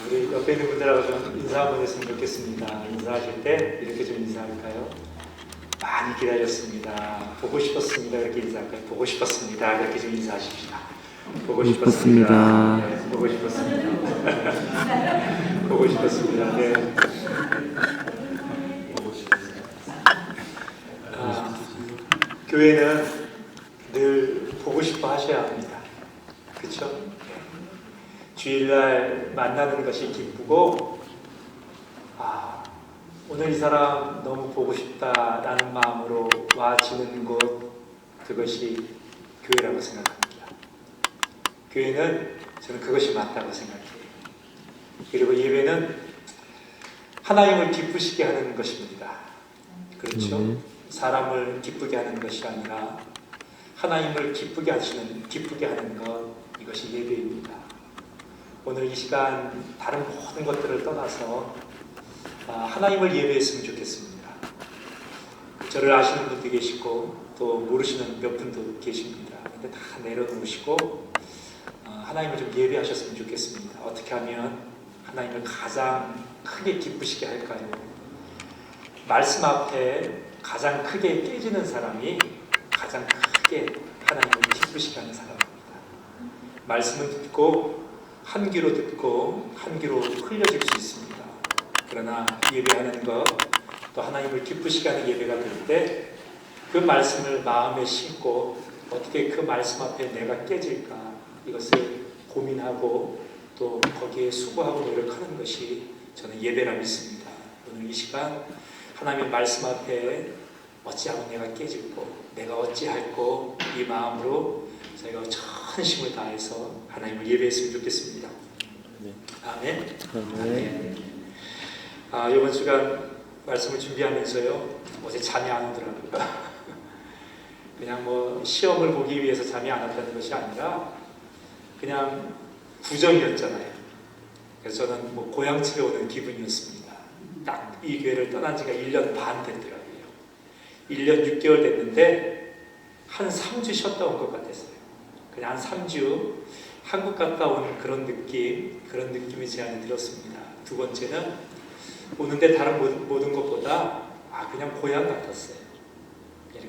우리 옆에 있는 분들하고 좀 인사 한번 했으면 좋겠습니다. 인사하실 때 이렇게 좀 인사할까요? 많이 기다렸습니다. 보고 싶었습니다. 이렇게 인사할까요? 보고 싶었습니다. 이렇게 좀 인사하십시다. 보고 싶었습니다. 네, 보고 싶었습니다. 보고 싶었습니다. 네. 교회는 늘 보고 싶어 하셔야 합니다. 그렇죠? 주일날 만나는 것이 기쁘고, 오늘 이 사람 너무 보고 싶다라는 마음으로 와지는 곳, 그것이 교회라고 생각합니다. 교회는 저는 그것이 맞다고 생각해요. 그리고 예배는 하나님을 기쁘시게 하는 것입니다. 그렇죠? 사람을 기쁘게 하는 것이 아니라 하나님을 기쁘게 하는 것, 이것이 예배입니다. 오늘 이 시간 다른 모든 것들을 떠나서 하나님을 예배했으면 좋겠습니다. 저를 아시는 분도 계시고 또 모르시는 몇 분도 계십니다. 근데 다 내려놓으시고 하나님을 좀 예배하셨으면 좋겠습니다. 어떻게 하면 하나님을 가장 크게 기쁘시게 할까요? 말씀 앞에 가장 크게 깨지는 사람이 가장 크게 하나님을 기쁘시게 하는 사람입니다. 말씀을 듣고 한 귀로 듣고 한 귀로 흘려질 수 있습니다. 그러나 예배하는 것, 또 하나님을 기쁘시게 하는 예배가 될 때 그 말씀을 마음에 심고 어떻게 그 말씀 앞에 내가 깨질까, 이것을 고민하고 또 거기에 수고하고 노력하는 것이 저는 예배라 믿습니다. 오늘 이 시간 하나님의 말씀 앞에 어찌하면 내가 깨질고 내가 어찌할꼬, 이 마음으로 저희가 전심을 다해서 하나님을 예배했으면 좋겠습니다. 아멘. 아멘. 이번 주간 말씀을 준비하면서요, 어제 잠이 안 오더라고요. 그냥 뭐 시험을 보기 위해서 잠이 안 왔다는 것이 아니라 그냥 구정이었잖아요. 그래서 저는 뭐 고향집에 오는 기분이었습니다. 딱 이 교회를 떠난 지가 1년 반 됐더라고요. 1년 6개월 됐는데 한 3주 쉬었다 온 것 같았어요. 그냥 한 3주 한국 갔다 온 그런 느낌이 제 안에 들었습니다. 두 번째는 오는데 다른 모든 것보다 그냥 고향 같았어요.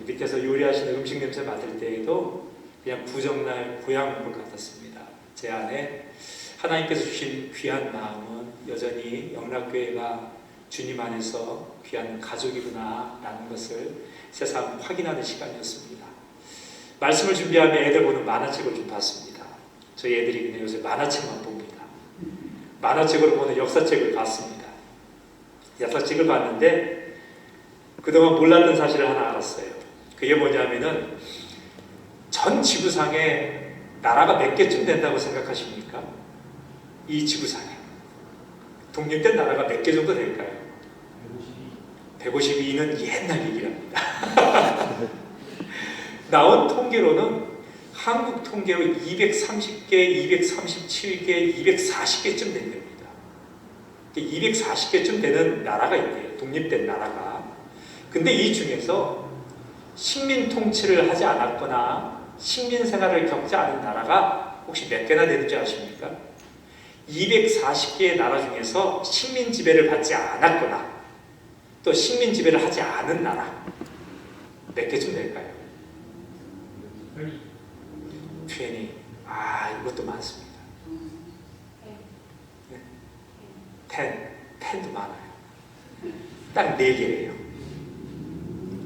밑에서 요리하시는 음식 냄새 맡을 때에도 그냥 구정날 고향 온 것 같았습니다. 제 안에 하나님께서 주신 귀한 마음은 여전히 영락교회가 주님 안에서 귀한 가족이구나 라는 것을 새삼 확인하는 시간이었습니다. 말씀을 준비하며 애들 보는 만화책을 좀 봤습니다. 저희 애들이 그냥 요새 만화책만 봅니다. 만화책으로 보는 역사책을 봤습니다. 역사책을 봤는데 그동안 몰랐던 사실을 하나 알았어요. 그게 뭐냐면은 전 지구상에 나라가 몇 개쯤 된다고 생각하십니까? 이 지구상에 독립된 나라가 몇 개 정도 될까요? 152는 옛날 얘기랍니다. 나온 통계로는 한국 통계로 230개, 237개, 240개쯤 된답니다. 240개쯤 되는 나라가 있대요. 독립된 나라가. 근데 이 중에서 식민 통치를 하지 않았거나 식민 생활을 겪지 않은 나라가 혹시 몇 개나 되는지 아십니까? 240개의 나라 중에서 식민 지배를 받지 않았거나 또 식민 지배를 하지 않은 나라 몇 개쯤 될까요? 20. 이것도 많습니다. 10도 많아요. 딱 4개예요.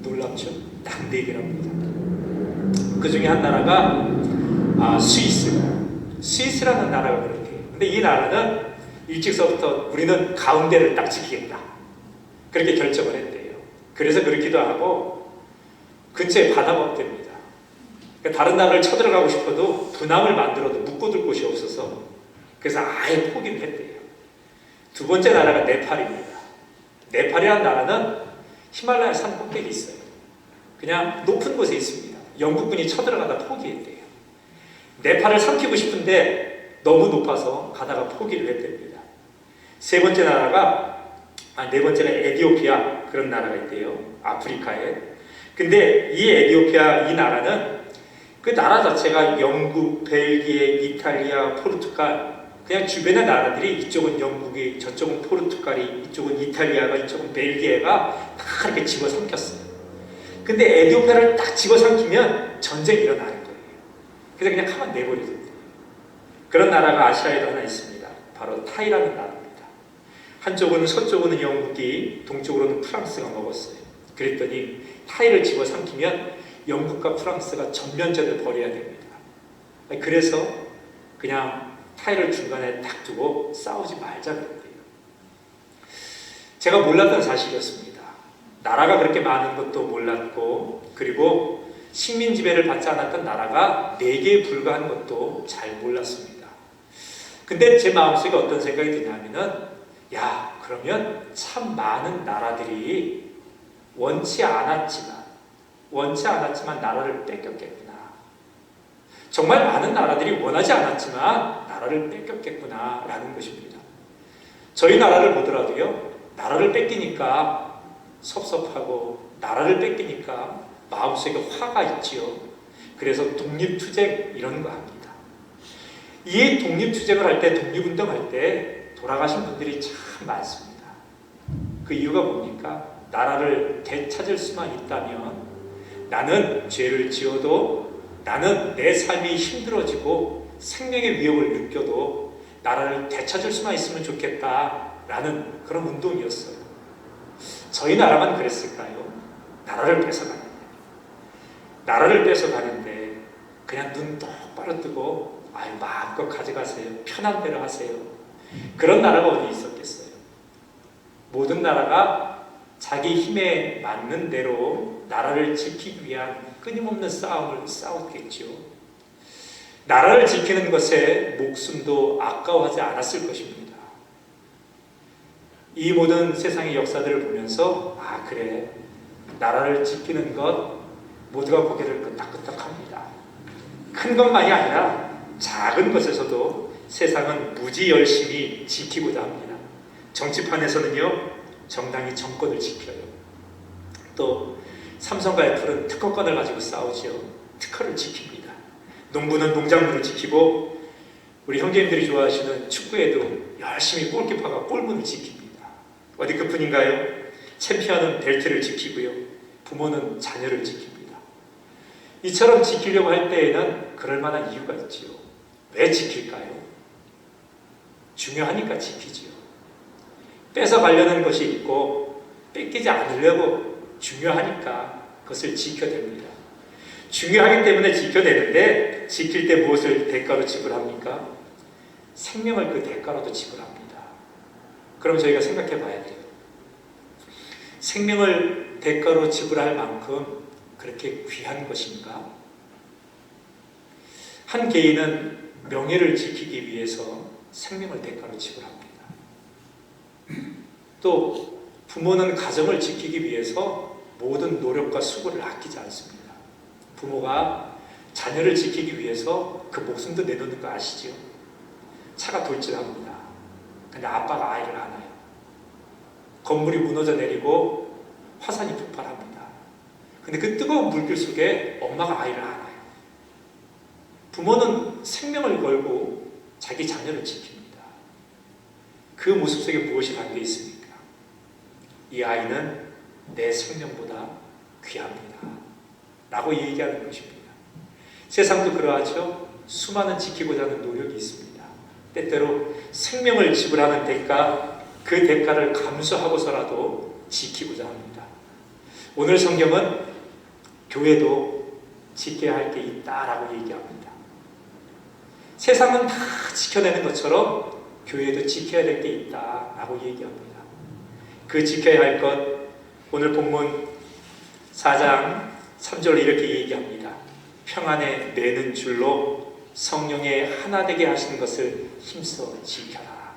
놀랍죠? 딱 4개랍니다. 그 중에 한 나라가 스위스라는 나라가 그렇대요. 근데 이 나라는 일찍서부터 우리는 가운데를 딱 지키겠다, 그렇게 결정을 했대요. 그래서 그렇기도 하고 근처에 바다가 없답니다. 그러니까 다른 나라를 쳐들어가고 싶어도 분함을 만들어도 묶어둘 곳이 없어서 그래서 아예 포기를 했대요. 두 번째 나라가 네팔입니다. 네팔이라는 나라는 히말라야 산 꼭대기 있어요. 그냥 높은 곳에 있습니다. 영국군이 쳐들어가다 포기했대요. 네팔을 삼키고 싶은데 너무 높아서 가다가 포기를 했답니다. 네 번째가 에티오피아, 그런 나라가 있대요. 아프리카에. 근데 이 나라는 그 나라 자체가 영국, 벨기에, 이탈리아, 포르투갈 그냥 주변의 나라들이 이쪽은 영국이, 저쪽은 포르투갈이, 이쪽은 이탈리아가, 이쪽은 벨기에가 다 이렇게 집어삼켰어요. 근데 에티오피아를 딱 집어삼키면 전쟁이 일어나는 거예요. 그래서 그냥 가만 내버려뒀어요. 그런 나라가 아시아에도 하나 있습니다. 바로 타이라는 나라입니다. 한쪽은 서쪽은 영국이, 동쪽으로는 프랑스가 먹었어요. 그랬더니 타이를 집어삼키면 영국과 프랑스가 전면전을 벌여야 됩니다. 그래서 그냥 타이를 중간에 딱 두고 싸우지 말자 그랬대요. 제가 몰랐던 사실이었습니다. 나라가 그렇게 많은 것도 몰랐고, 그리고 식민 지배를 받지 않았던 나라가 4개에 불과한 것도 잘 몰랐습니다. 근데 제 마음속에 어떤 생각이 드냐면은, 야, 그러면 참 많은 나라들이 원치 않았지만 나라를 뺏겼겠구나. 정말 많은 나라들이 원하지 않았지만 나라를 뺏겼겠구나 라는 것입니다. 저희 나라를 보더라도요, 나라를 뺏기니까 섭섭하고 나라를 뺏기니까 마음속에 화가 있지요. 그래서 독립투쟁 이런 거 합니다. 이 독립투쟁을 할 때, 독립운동할 때 돌아가신 분들이 참 많습니다. 그 이유가 뭡니까? 나라를 되찾을 수만 있다면, 나는 죄를 지어도, 나는 내 삶이 힘들어지고 생명의 위협을 느껴도 나라를 되찾을 수만 있으면 좋겠다라는 그런 운동이었어요. 저희 나라만 그랬을까요? 나라를 뺏어가는데 그냥 눈 똑바로 뜨고 마음껏 가져가세요. 편한 대로 하세요. 그런 나라가 어디 있었겠어요? 모든 나라가 자기 힘에 맞는 대로 나라를 지키기 위한 끊임없는 싸움을 싸웠겠죠. 나라를 지키는 것에 목숨도 아까워하지 않았을 것입니다. 이 모든 세상의 역사들을 보면서 그래, 나라를 지키는 것 모두가 고개를 끄덕끄덕합니다. 큰 것만이 아니라 작은 것에서도 세상은 무지 열심히 지키고자 합니다. 정치판에서는요, 정당이 정권을 지켜요. 또 삼성과 애플은 특허권을 가지고 싸우지요. 특허를 지킵니다. 농부는 농작물을 지키고, 우리 형제님들이 좋아하시는 축구에도 열심히 골키퍼가 골문을 지킵니다. 어디 그뿐인가요? 챔피언은 벨트를 지키고요, 부모는 자녀를 지킵니다. 이처럼 지키려고 할 때에는 그럴 만한 이유가 있지요. 왜 지킬까요? 중요하니까 지키지요. 뺏어가려는 것이 있고 뺏기지 않으려고 중요하니까 그것을 지켜냅니다. 중요하기 때문에 지켜내는데, 지킬 때 무엇을 대가로 지불합니까? 생명을 그 대가로도 지불합니다. 그럼 저희가 생각해 봐야 돼요. 생명을 대가로 지불할 만큼 그렇게 귀한 것인가? 한 개인은 명예를 지키기 위해서 생명을 대가로 지불합니다. 또 부모는 가정을 지키기 위해서 모든 노력과 수고를 아끼지 않습니다. 부모가 자녀를 지키기 위해서 그 목숨도 내놓는 거 아시죠? 차가 돌진합니다. 근데 아빠가 아이를 안아요. 건물이 무너져 내리고 화산이 폭발합니다. 근데 그 뜨거운 물길 속에 엄마가 아이를 안아요. 부모는 생명을 걸고 자기 자녀를 지킵니다. 그 모습 속에 무엇이 담겨 있습니까? 이 아이는 내 생명보다 귀합니다 라고 얘기하는 것입니다. 세상도 그러하죠. 수많은 지키고자 하는 노력이 있습니다. 때때로 생명을 지불하는 대가, 그 대가를 감수하고서라도 지키고자 합니다. 오늘 성경은 교회도 지켜야 할 게 있다라고 얘기합니다. 세상은 다 지켜내는 것처럼 교회도 지켜야 될 게 있다라고 얘기합니다. 그 지켜야 할 것, 오늘 본문 4장 3절로 이렇게 얘기합니다. 평안에 매는 줄로 성령에 하나 되게 하시는 것을 힘써 지켜라.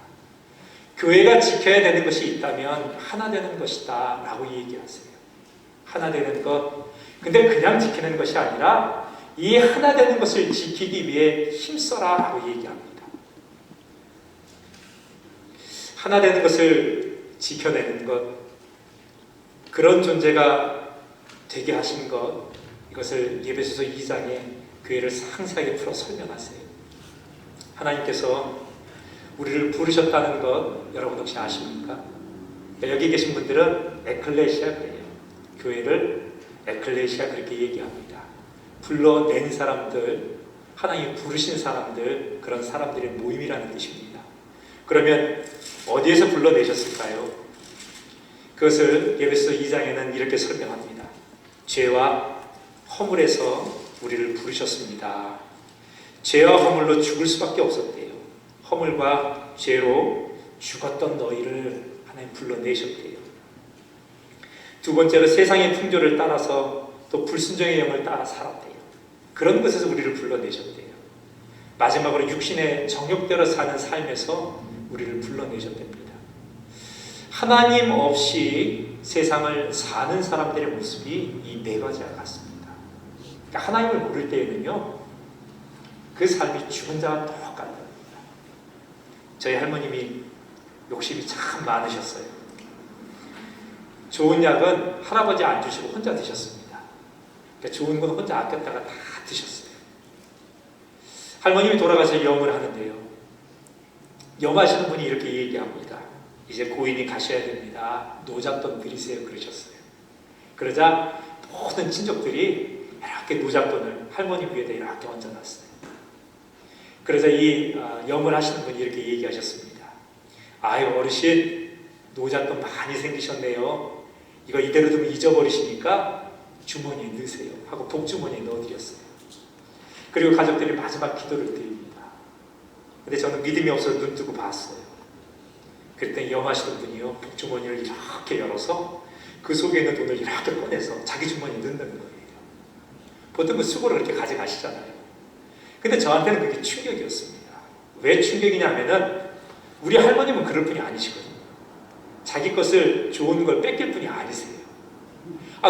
교회가 지켜야 되는 것이 있다면 하나 되는 것이다 라고 얘기하세요. 하나 되는 것, 근데 그냥 지키는 것이 아니라 이 하나 되는 것을 지키기 위해 힘써라 라고 얘기합니다. 하나 되는 것을 지켜내는 것, 그런 존재가 되게 하신 것, 이것을 에베소서 2장에 교회를 상세하게 풀어 설명하세요. 하나님께서 우리를 부르셨다는 것 여러분 혹시 아십니까? 여기 계신 분들은 에클레시아 그래요. 교회를 에클레시아 그렇게 얘기합니다. 불러낸 사람들, 하나님 부르신 사람들, 그런 사람들의 모임이라는 뜻입니다. 그러면 어디에서 불러내셨을까요? 그것을 에베소 2장에는 이렇게 설명합니다. 죄와 허물에서 우리를 부르셨습니다. 죄와 허물로 죽을 수밖에 없었대요. 허물과 죄로 죽었던 너희를 하나님 불러내셨대요. 두 번째로 세상의 풍조를 따라서 또 불순종의 영을 따라 살았대요. 그런 것에서 우리를 불러내셨대요. 마지막으로 육신의 정욕대로 사는 삶에서 우리를 불러내셨답니다. 하나님 없이 세상을 사는 사람들의 모습이 이 네 가지와 같습니다. 그러니까 하나님을 모를 때에는요, 그 삶이 죽은 자와 똑같답니다. 저희 할머님이 욕심이 참 많으셨어요. 좋은 약은 할아버지 안 주시고 혼자 드셨습니다. 그러니까 좋은 건 혼자 아꼈다가 다 드셨어요. 할머님이 돌아가서 염을 하는데요. 염하시는 분이 이렇게 얘기합니다. 이제 고인이 가셔야 됩니다. 노잣돈 드리세요. 그러셨어요. 그러자 모든 친족들이 이렇게 노잣돈을 할머니 위에다 이렇게 얹어놨어요. 그러자 이 염을 하시는 분이 이렇게 얘기하셨습니다. 아유, 어르신 노잣돈 많이 생기셨네요. 이거 이대로 두면 잊어버리시니까 주머니에 넣으세요 하고 복주머니에 넣어드렸어요. 그리고 가족들이 마지막 기도를 드립니다. 근데 저는 믿음이 없어서 눈 뜨고 봤어요. 그랬더니 염하시던 분이요, 복주머니를 이렇게 열어서 그 속에 있는 돈을 이렇게 꺼내서 자기 주머니에 넣는 거예요. 보통 그 수고를 그렇게 가져가시잖아요. 근데 저한테는 그게 충격이었습니다. 왜 충격이냐면은 우리 할머님은 그럴 분이 아니시거든요. 자기 것을 좋은 걸 뺏길 분이 아니세요.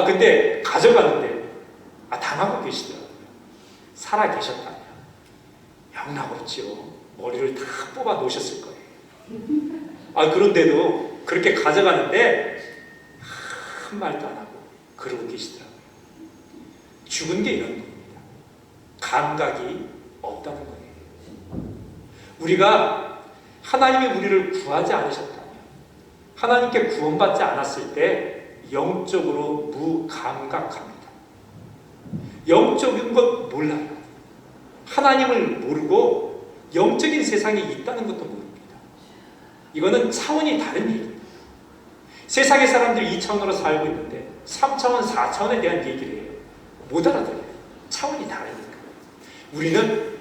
근데 가져가는데 당하고 계시더라고요. 살아 계셨다면 영락없지요. 머리를 다 뽑아 놓으셨을 거예요. 그런데도 그렇게 가져가는데 한 말도 안 하고 그러고 계시더라고요. 죽은 게 이런 겁니다. 감각이 없다는 거예요. 우리가 하나님이 우리를 구하지 않으셨다면, 하나님께 구원받지 않았을 때 영적으로 무감각합니다. 영적인 것 몰라요. 하나님을 모르고 영적인 세상에 있다는 것도 모릅니다. 이거는 차원이 다른 얘기입니다. 세상의 사람들이 2차원으로 살고 있는데 3차원, 4차원에 대한 얘기를 해요. 못 알아들어요. 차원이 다르니까. 우리는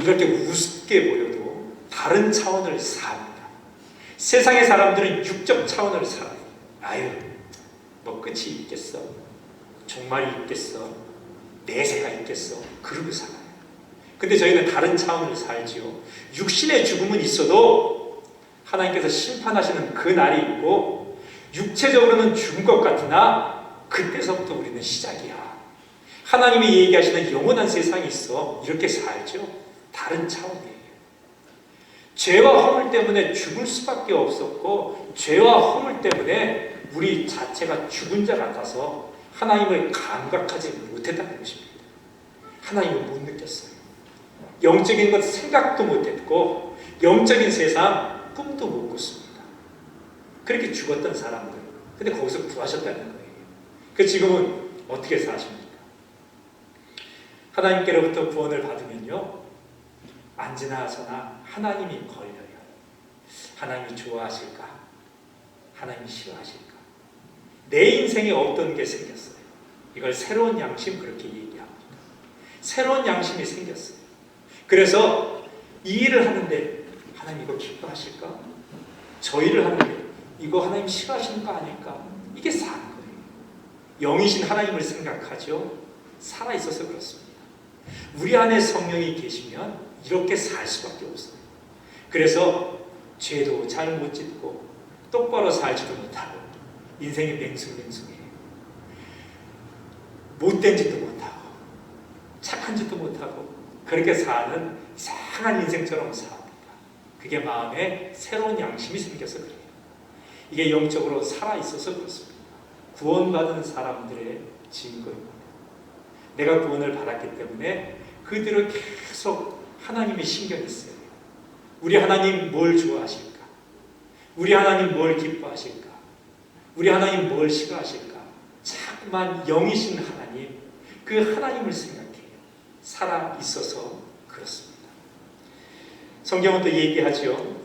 이렇게 우습게 보여도 다른 차원을 삽니다. 세상의 사람들은 육적 차원을 살아요. 뭐 끝이 있겠어? 종말이 있겠어? 내세가 있겠어? 그러고 살아요. 근데 저희는 다른 차원을 살지요. 육신의 죽음은 있어도 하나님께서 심판하시는 그 날이 있고, 육체적으로는 죽은 것 같으나 그때서부터 우리는 시작이야. 하나님이 얘기하시는 영원한 세상이 있어. 이렇게 살죠. 다른 차원이에요. 죄와 허물 때문에 죽을 수밖에 없었고, 죄와 허물 때문에 우리 자체가 죽은 자 같아서 하나님을 감각하지 못했다는 것입니다. 하나님을 못 느꼈어요. 영적인 것 생각도 못했고, 영적인 세상 꿈도 못 꿨습니다. 그렇게 죽었던 사람들. 근데 거기서 구하셨다는 거예요. 그 지금은 어떻게 사십니까? 하나님께로부터 구원을 받으면요, 안지나 저나 하나님이 걸려요. 하나님이 좋아하실까? 하나님이 싫어하실까? 내 인생에 어떤 게 생겼어요? 이걸 새로운 양심 그렇게 얘기합니다. 새로운 양심이 생겼어요. 그래서 이 일을 하는데 하나님 이거 기뻐하실까? 저 일을 하는데 이거 하나님 싫어하시는 거 아닐까? 이게 사는 거예요. 영이신 하나님을 생각하죠. 살아있어서 그렇습니다. 우리 안에 성령이 계시면 이렇게 살 수밖에 없어요. 그래서 죄도 잘 못 짓고 똑바로 살지도 못하고 인생이 맹숭맹숭해요. 못된 짓도 못하고 착한 짓도 못하고 그렇게 사는 이상한 인생처럼 삽니다. 그게 마음에 새로운 양심이 생겨서 그래요. 이게 영적으로 살아있어서 그렇습니다. 구원받은 사람들의 증거입니다. 내가 구원을 받았기 때문에 그들을 계속 하나님이 신경이 써요. 우리 하나님 뭘 좋아하실까? 우리 하나님 뭘 기뻐하실까? 우리 하나님 뭘 싫어하실까? 자꾸만 영이신 하나님, 그 하나님을 생각해요. 살아 있어서 그렇습니다. 성경은 또 얘기하죠.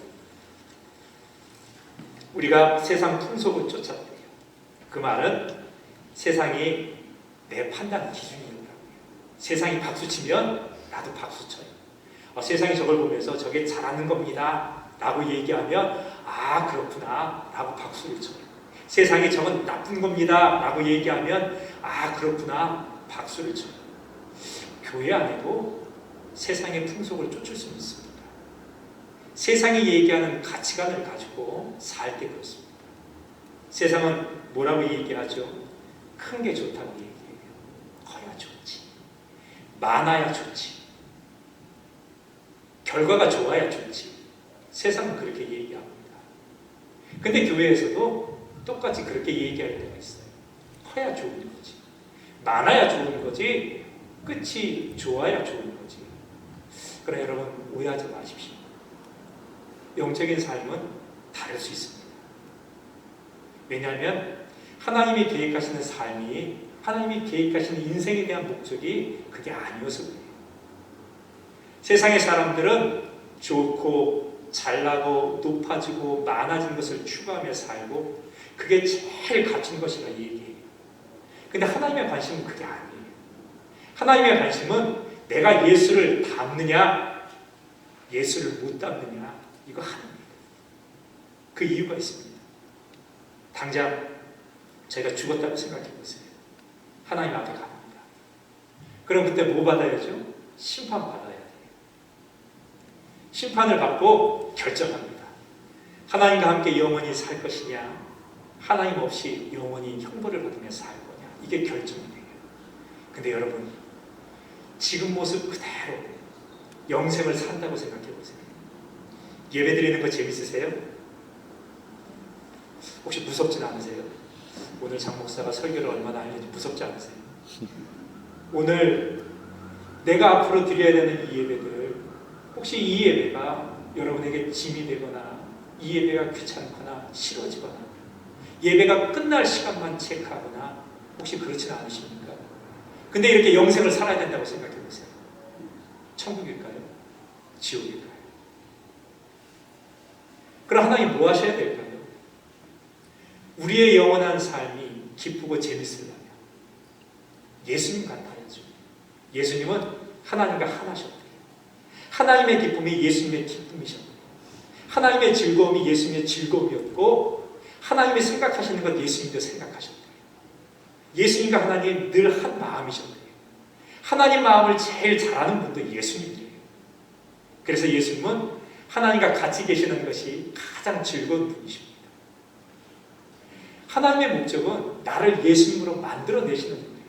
우리가 세상 풍속을 쫓았대요. 그 말은 세상이 내 판단 기준이라고요. 세상이 박수치면 나도 박수쳐요. 세상이 저걸 보면서 저게 잘하는 겁니다 라고 얘기하면 아 그렇구나 라고 박수를 쳐요. 세상이 저건 나쁜 겁니다 라고 얘기하면 아 그렇구나 박수를 쳐요. 교회 안에도 세상의 풍속을 쫓을 수 있습니다. 세상이 얘기하는 가치관을 가지고 살 때 그렇습니다. 세상은 뭐라고 얘기하죠? 큰 게 좋다고 얘기해요. 커야 좋지. 많아야 좋지. 결과가 좋아야 좋지. 세상은 그렇게 얘기합니다. 근데 교회에서도 똑같이 그렇게 얘기할 때가 있어요. 커야 좋은 거지. 많아야 좋은 거지. 끝이 좋아야 좋은 거지. 그러나 여러분 오해하지 마십시오. 영적인 삶은 다를 수 있습니다. 왜냐하면 하나님이 계획하시는 삶이 하나님이 계획하시는 인생에 대한 목적이 그게 아니어서 그래요. 세상의 사람들은 좋고 잘나고 높아지고 많아진 것을 추구하며 살고 그게 제일 값진 것이라 얘기해요. 근데 하나님의 관심은 그게 아니에요. 하나님의 관심은 내가 예수를 닮느냐 예수를 못 닮느냐 이거 하나입니다. 그 이유가 있습니다. 당장 제가 죽었다고 생각해 보세요. 하나님 앞에 갑니다. 그럼 그때 뭐 받아야죠? 심판 받아야 돼요. 심판을 받고 결정합니다. 하나님과 함께 영원히 살 것이냐 하나님 없이 영원히 형벌을 받으며 살 거냐 이게 결정이 돼요. 근데 여러분 지금 모습 그대로 영생을 산다고 생각해 보세요. 예배 드리는 거 재밌으세요? 혹시 무섭진 않으세요? 오늘 장 목사가 설교를 얼마나 하는지 무섭지 않으세요? 오늘 내가 앞으로 드려야 되는 이 예배들 혹시 이 예배가 여러분에게 짐이 되거나 이 예배가 귀찮거나 싫어지거나 예배가 끝날 시간만 체크하거나 혹시 그렇지는 않으십니까? 근데 이렇게 영생을 살아야 된다고 생각해 보세요. 천국일까요? 지옥일까요? 그럼 하나님 뭐 하셔야 될까요? 우리의 영원한 삶이 기쁘고 재밌으려면 예수님 같아야죠. 예수님은 하나님과 하나셨대요. 하나님의 기쁨이 예수님의 기쁨이셨대요. 하나님의 즐거움이 예수님의 즐거움이었고 하나님이 생각하시는 것 예수님도 생각하셨대요. 예수님과 하나님 늘 한 마음이셨대요. 하나님 마음을 제일 잘하는 분도 예수님이에요. 그래서 예수님은 하나님과 같이 계시는 것이 가장 즐거운 분이십니다. 하나님의 목적은 나를 예수님으로 만들어내시는 분이에요.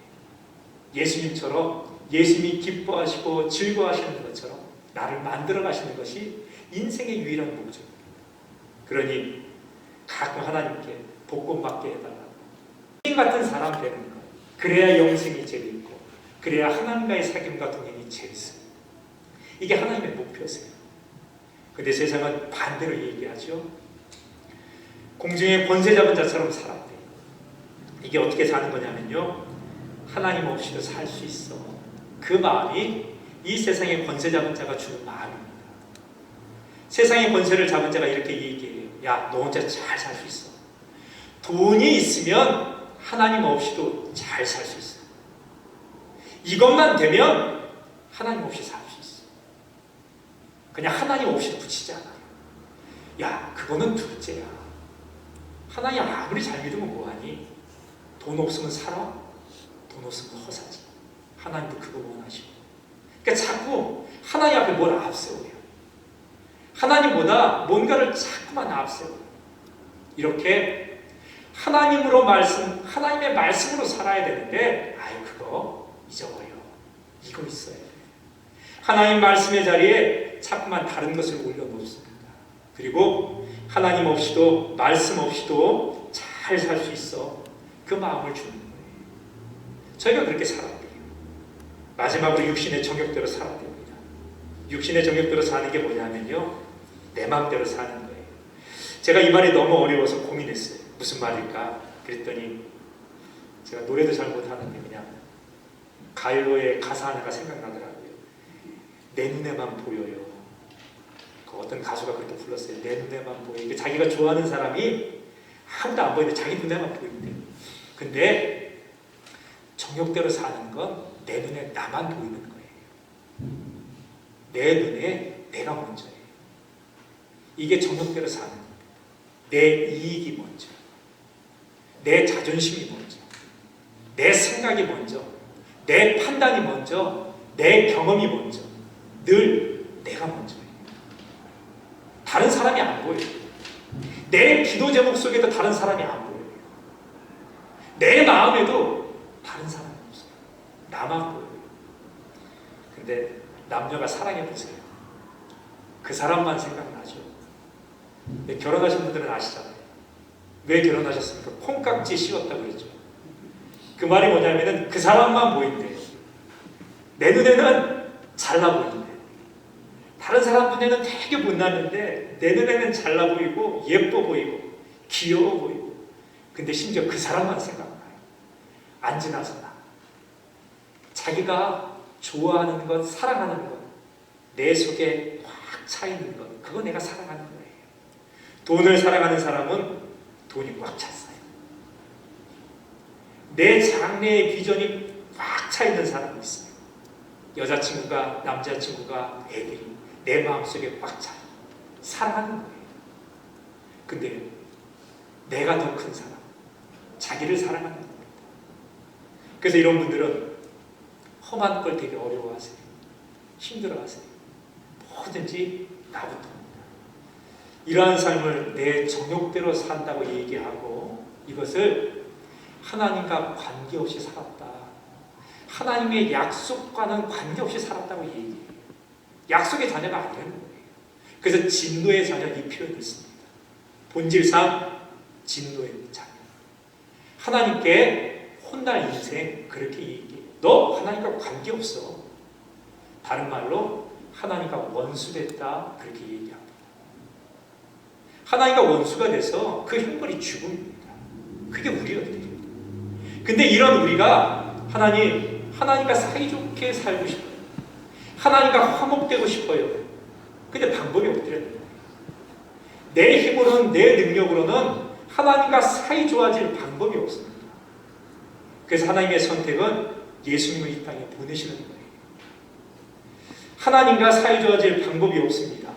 예수님처럼 예수님이 기뻐하시고 즐거워하시는 것처럼 나를 만들어 가시는 것이 인생의 유일한 목적입니다. 그러니 가끔 하나님께 복권받게 해달라고 주님 같은 사람 되는 것 그래야 영생이 재미있고 그래야 하나님과의 사귐과 동행이 재밌습니다. 이게 하나님의 목표세요. 근데 세상은 반대로 얘기하죠. 공중의 권세 잡은 자처럼 살았대요. 이게 어떻게 사는 거냐면요. 하나님 없이도 살 수 있어. 그 마음이 이 세상의 권세 잡은 자가 주는 마음입니다. 세상의 권세를 잡은 자가 이렇게 얘기해요. 야, 너 혼자 잘 살 수 있어. 돈이 있으면 하나님 없이도 잘 살 수 있어. 이것만 되면 하나님 없이 살 수 있어. 그냥 하나님 없이 붙이지 않아요. 야, 그거는 둘째야. 하나님 아무리 잘 믿으면 뭐하니? 돈 없으면 살아? 돈 없으면 허사지. 하나님도 그거 원하시고. 그러니까 자꾸 하나님 앞에 뭘 앞세워요. 하나님보다 뭔가를 자꾸만 앞세워요. 이렇게 하나님의 말씀으로 살아야 되는데 아유 그거 잊어버려. 이거 있어야 돼. 하나님 말씀의 자리에 자꾸만 다른 것을 올려놓습니다. 그리고 하나님 없이도 말씀 없이도 잘 살 수 있어. 그 마음을 주는 거예요. 저희가 그렇게 살았대요. 마지막으로 육신의 정욕대로 살았답니다. 육신의 정욕대로 사는 게 뭐냐면요. 내 마음대로 사는 거예요. 제가 이 말이 너무 어려워서 고민했어요. 무슨 말일까? 그랬더니 제가 노래도 잘 못하는데 그냥 가요의 가사 하나가 생각나더라고요. 내 눈에만 보여요. 그 어떤 가수가 그렇게 불렀어요. 내 눈에만 보여. 이게 자기가 좋아하는 사람이 아무도 안 보이는데 자기 눈에만 보이는데, 근데 정욕대로 사는 건 내 눈에 나만 보이는 거예요. 내 눈에 내가 먼저예요. 이게 정욕대로 사는 겁니다. 내 이익이 먼저, 내 자존심이 먼저, 내 생각이 먼저, 내 판단이 먼저, 내 경험이 먼저, 늘 내가 먼저예요. 다른 사람이 안 보여요. 내 기도 제목 속에도 다른 사람이 안 보여요. 내 마음에도 다른 사람이 없어요. 나만 보여요. 근데 남녀가 사랑해보세요. 그 사람만 생각나죠. 결혼하신 분들은 아시잖아요. 왜 결혼하셨습니까? 콩깍지 씌웠다고 그랬죠. 그 말이 뭐냐면은 그 사람만 보인대요. 내 눈에는 잘나 보이는데, 다른 사람 눈에는 되게 못났는데 내 눈에는 잘나 보이고 예뻐 보이고 귀여워 보이고, 근데 심지어 그 사람만 생각나요. 안 지나서나. 자기가 좋아하는 것, 사랑하는 것, 내 속에 꽉 차 있는 것, 그거 내가 사랑하는 거예요. 돈을 사랑하는 사람은 돈이 꽉 찼어요. 내 장래의 비전이 꽉 차 있는 사람이 있어요. 여자친구가, 남자친구가, 애들이 내 마음속에 꽉 차요. 사랑하는 거예요. 근데 내가 더 큰 사람, 자기를 사랑하는 겁니다. 그래서 이런 분들은 험한 걸 되게 어려워하세요. 힘들어하세요. 뭐든지 나부터입니다. 이러한 삶을 내 정욕대로 산다고 얘기하고, 이것을 하나님과 관계없이 살았다, 하나님의 약속과는 관계없이 살았다고 얘기해요. 약속의 자녀가 아니라는 거예요. 그래서 진노의 자녀, 이 표현을 씁니다. 본질상 진노의 자녀. 하나님께 혼날 인생, 그렇게 얘기해요. 너 하나님과 관계없어. 다른 말로 하나님과 원수됐다, 그렇게 얘기합니다. 하나님과 원수가 돼서 그 형벌이 죽음입니다. 그게 우리가 돼요. 근데 이런 우리가 하나님과 사이좋게 살고 싶어요. 하나님과 화목되고 싶어요. 근데 방법이 없더라는 거예요. 내 힘으로는, 내 능력으로는 하나님과 사이좋아질 방법이 없습니다. 그래서 하나님의 선택은 예수님을 이 땅에 보내시는 거예요. 하나님과 사이좋아질 방법이 없습니다.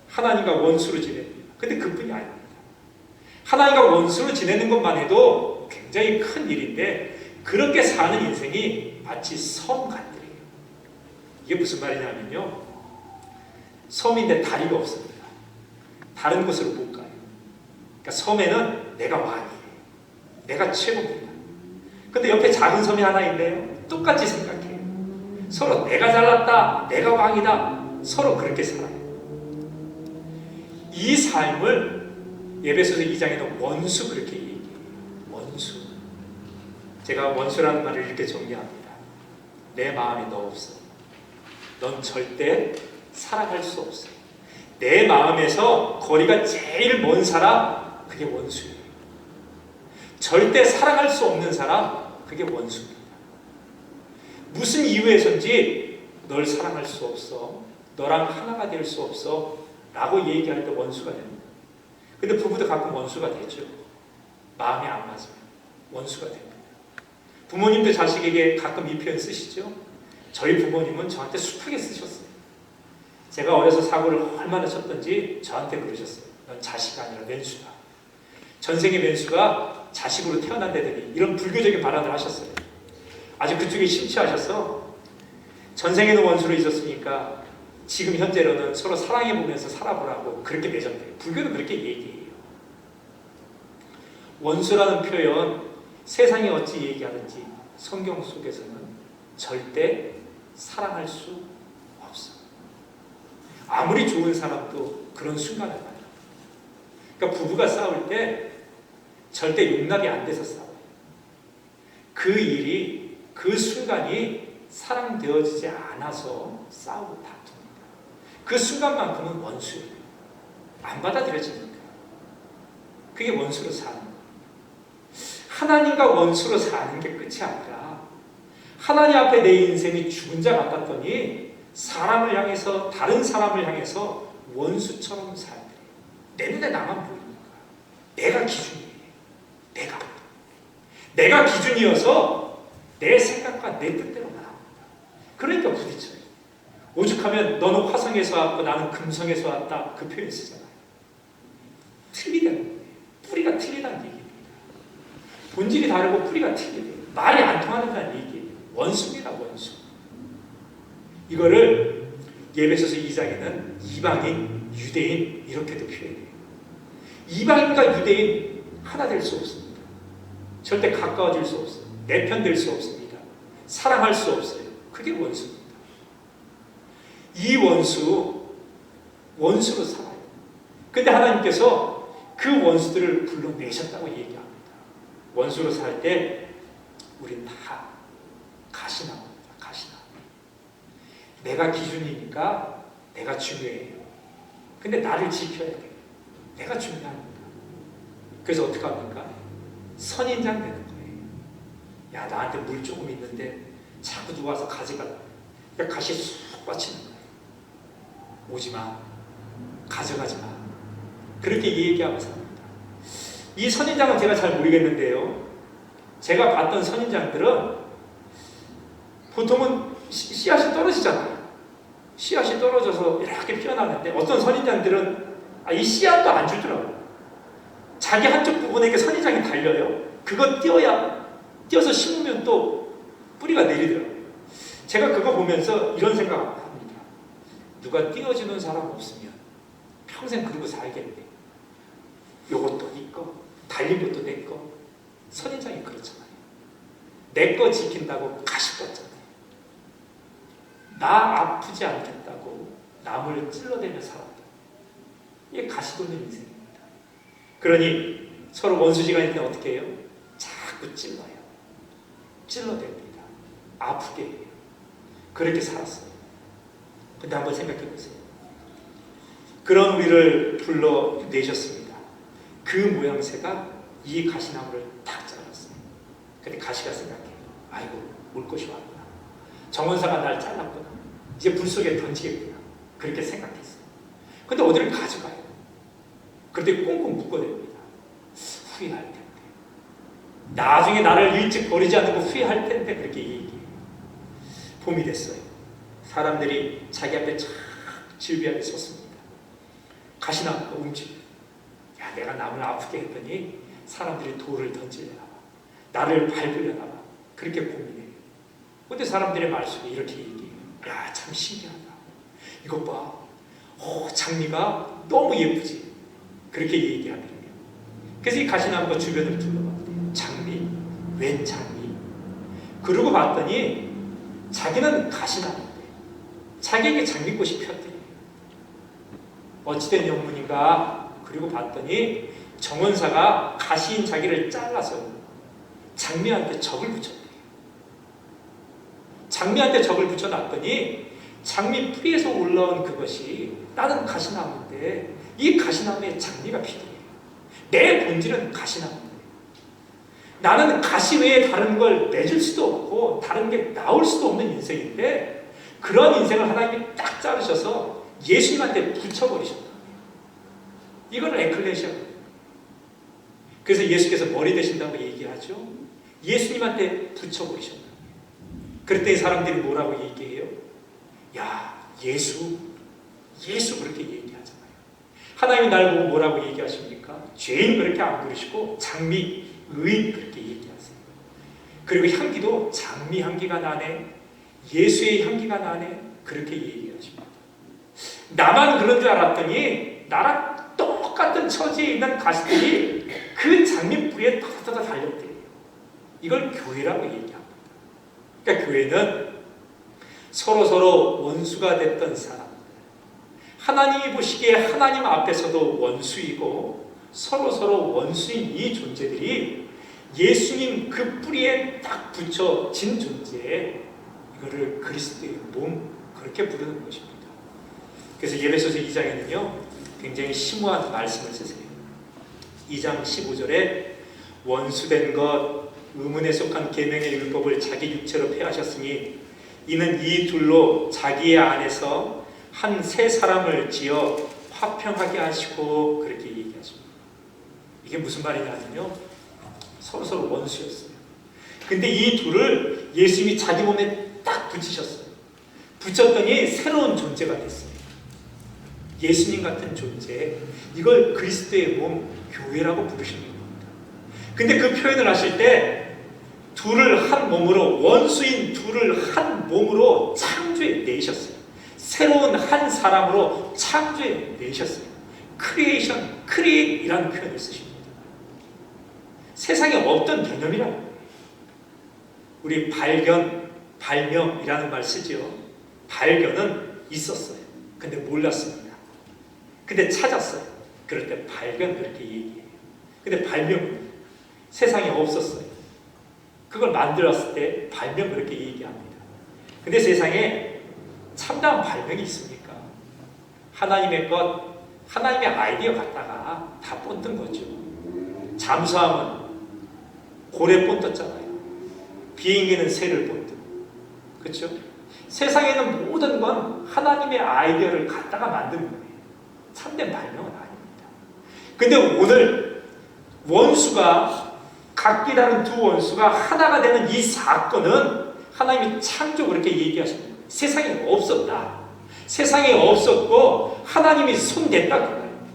하나님과 원수로 지냅니다. 근데 그뿐이 아닙니다. 하나님과 원수로 지내는 것만 해도 굉장히 큰 일인데, 그렇게 사는 인생이 마치 섬 같더래요. 이게 무슨 말이냐면요, 섬인데 다리가 없습니다. 다른 곳으로 못 가요. 그러니까 섬에는 내가 왕이에요. 내가 최고입니다. 근데 옆에 작은 섬이 하나 있네요. 똑같이 생각해요. 서로 내가 잘났다, 내가 왕이다, 서로 그렇게 살아요. 이 삶을 에베소서 2장에는 원수, 그렇게 얘기해요. 원수. 제가 원수라는 말을 이렇게 정리합니다. 내 마음에 너 없어. 넌 절대 사랑할 수 없어. 내 마음에서 거리가 제일 먼 사람, 그게 원수예요. 절대 사랑할 수 없는 사람, 그게 원수입니다. 무슨 이유에서인지 널 사랑할 수 없어, 너랑 하나가 될 수 없어 라고 얘기할 때 원수가 됩니다. 근데 부부도 가끔 원수가 되죠. 마음이 안 맞으면 원수가 됩니다. 부모님도 자식에게 가끔 이 표현 쓰시죠. 저희 부모님은 저한테 숱하게 쓰셨어요. 제가 어려서 사고를 얼마나 쳤던지 저한테 그러셨어요. 넌 자식 아니라 왼수다. 전생의 왼수가 자식으로 태어난다더니, 이런 불교적인 발언을 하셨어요. 아주 그쪽에 심취하셔서 전생에는 원수로 있었으니까 지금 현재로는 서로 사랑해보면서 살아보라고 그렇게 맺었대요. 불교는 그렇게 얘기해요. 원수라는 표현, 세상이 어찌 얘기하든지 성경 속에서는 절대 사랑할 수 없어. 아무리 좋은 사람도 그런 순간을 봐요. 그러니까 부부가 싸울 때 절대 용납이 안 돼서 싸워요. 그 일이, 그 순간이 사랑되어지지 않아서 싸우고 다툽니다. 그 순간만큼은 원수예요. 안 받아들여지니까. 그게 원수로 사는 거예요. 하나님과 원수로 사는 게 끝이 아니라 하나님 앞에 내 인생이 죽은 자 같았더니 사람을 향해서, 다른 사람을 향해서 원수처럼 살때 내 눈에 나만 보이니까 내가 기준이에요. 내가 기준이어서 내 생각과 내 뜻대로 나옵니다. 그러니까 부딪혀요. 오죽하면 너는 화성에서 왔고 나는 금성에서 왔다, 그 표현 쓰잖아요. 틀리다는 거예요. 뿌리가 틀리다는 얘기입니다. 본질이 다르고 뿌리가 틀리대요. 말이 안 통하는다는 얘기예요. 원수입니다. 원수. 이거를 예배소서 2장에는 이방인, 유대인 이렇게도 표현해요. 이방인과 유대인 하나 될 수 없습니다. 절대 가까워질 수 없어요. 내 편 될 수 없습니다. 사랑할 수 없어요. 그게 원수입니다. 이 원수로 살아요. 근데 하나님께서 그 원수들을 불러내셨다고 얘기합니다. 원수로 살 때 우린 다 가시나무입니다. 가시나무. 내가 기준이니까 내가 중요해요. 근데 나를 지켜야 돼요. 내가 중요합니다. 그래서 어떻게 합니까? 선인장 되는 거예요. 야, 나한테 물 조금 있는데 자꾸 누가 와서 가져가. 그러니까 가시 쑥 뻗치는 거예요. 오지 마. 가져가지 마. 그렇게 얘기하면서 합니다. 이 선인장은 제가 잘 모르겠는데요. 제가 봤던 선인장들은 보통은 씨앗이 떨어지잖아요. 씨앗이 떨어져서 이렇게 피어나는데 어떤 선인장들은 이 씨앗도 안 주더라고요. 자기 한쪽 부분에 이렇게 선인장이 달려요. 그거 띄어서 심으면 또 뿌리가 내리더라고요. 제가 그거 보면서 이런 생각을 합니다. 누가 띄워주는 사람 없으면 평생 그러고 살겠네. 요것도 네 거, 달린 것도 내 거. 선인장이 그렇잖아요. 내 거 지킨다고 가시 뻗잖아요. 나 아프지 않겠다고 남을 찔러대며 살았다. 이게 가시 돋는 인생입니다. 그러니 서로 원수지간일 때는 어떻게 해요? 자꾸 찔러요. 찔러댑니다. 아프게 해요. 그렇게 살았어요. 근데 한번 생각해 보세요. 그런 우리를 불러내셨습니다. 그 모양새가 이 가시나무를 탁 잘랐어요. 근데 가시가 생각해요. 아이고, 올 것이 왔구나. 정원사가 날 잘랐구나. 이제 불 속에 던지겠구나. 그렇게 생각했어요. 근데 어디를 가져가요. 그런데 꽁꽁 묶어냅니다. 후회할 텐데. 나중에 나를 일찍 버리지 않는 거 후회할 텐데 그렇게 얘기해요. 봄이 됐어요. 사람들이 자기 앞에 착 질비하게 섰습니다. 가시나무가 움직여요. 야, 내가 남을 아프게 했더니 사람들이 돌을 던지려나 봐. 나를 밟으려나 봐. 그렇게 고민해요. 근데 사람들의 말씀이 이렇게 얘기해요. 야, 참 신기하다. 이것 봐. 장미가 너무 예쁘지. 그렇게 얘기하더래요. 그래서 이 가시나무가 주변을 둘러봤대요. 장미, 웬 장미. 그러고 봤더니 자기는 가시나무인데 자기에게 장미꽃이 폈대요. 어찌된 영문인가. 그리고 봤더니 정원사가 가시인 자기를 잘라서 장미한테 적을 붙였대요. 장미한테 적을 붙여놨더니 장미 뿌리에서 올라온 그것이 나는 가시나무인데 이 가시나무에 장미가 피더래요. 내 본질은 가시나무인데 나는 가시 외에 다른 걸 맺을 수도 없고 다른 게 나올 수도 없는 인생인데 그런 인생을 하나님이 딱 자르셔서 예수님한테 붙여버리셨다. 이거를 에클레시아. 그래서 예수께서 머리 되신다고 얘기하죠. 예수님한테 붙여버리셨다. 그랬더니 사람들이 뭐라고 얘기해요? 야, 예수 그렇게 얘기하잖아요. 하나님이 날 보고 뭐라고 얘기하십니까? 죄인 그렇게 안 부르시고 장미, 의인 그렇게 얘기하세요. 그리고 향기도 장미 향기가 나네, 예수의 향기가 나네, 그렇게 얘기하십니다. 나만 그런 줄 알았더니 나랑 똑같은 처지에 있는 가시들이 그 장미 뿌리에 터져서 달렸대요. 이걸 교회라고 얘기합니다. 그러니까 교회는 서로 원수가 됐던 사람, 하나님이 보시기에 하나님 앞에서도 원수이고 서로 원수인 이 존재들이 예수님 그 뿌리에 딱 붙여진 존재, 이거를 그리스도의 몸, 그렇게 부르는 것입니다. 그래서 예배소서 2장에는요 굉장히 심오한 말씀을 쓰세요. 2장 15절에 원수된 것 의문에 속한 계명의 율법을 자기 육체로 폐하셨으니 이는 이 둘로 자기의 안에서 한 새 사람을 지어 화평하게 하시고 그렇게 얘기하십니다. 이게 무슨 말이냐면요, 서로 원수였어요. 근데 이 둘을 예수님이 자기 몸에 딱 붙이셨어요. 붙였더니 새로운 존재가 됐어요. 예수님 같은 존재, 이걸 그리스도의 몸, 교회라고 부르시는 겁니다. 근데 그 표현을 하실 때 둘을 한 몸으로, 원수인 둘을 한 몸으로 창조해 내셨어요. 새로운 한 사람으로 창조해 내셨어요. 크리에이션, 크리에이트이라는 표현을 쓰십니다. 세상에 없던 개념이라고. 우리 발견, 발명이라는 말 쓰죠. 발견은 있었어요. 근데 몰랐습니다. 근데 찾았어요. 그럴 때 발견 그렇게 얘기해요. 근데 발명은 세상에 없었어요. 그걸 만들었을 때 발명 그렇게 얘기합니다. 근데 세상에 참다운 발명이 있습니까? 하나님의 것, 하나님의 아이디어 갖다가 다 뽐뜬 거죠. 잠수함은 고래 뽐떴잖아요. 비행기는 새를 뽐뜨고, 그렇죠? 세상에는 모든 건 하나님의 아이디어를 갖다가 만든 거예요. 참된 발명은 아닙니다. 근데 오늘 원수가, 각기 다른 두 원수가 하나가 되는 이 사건은 하나님이 창조 그렇게 얘기하시는 거예요. 세상에 없었다. 세상에 없었고 하나님이 손댔다 그 말입니다.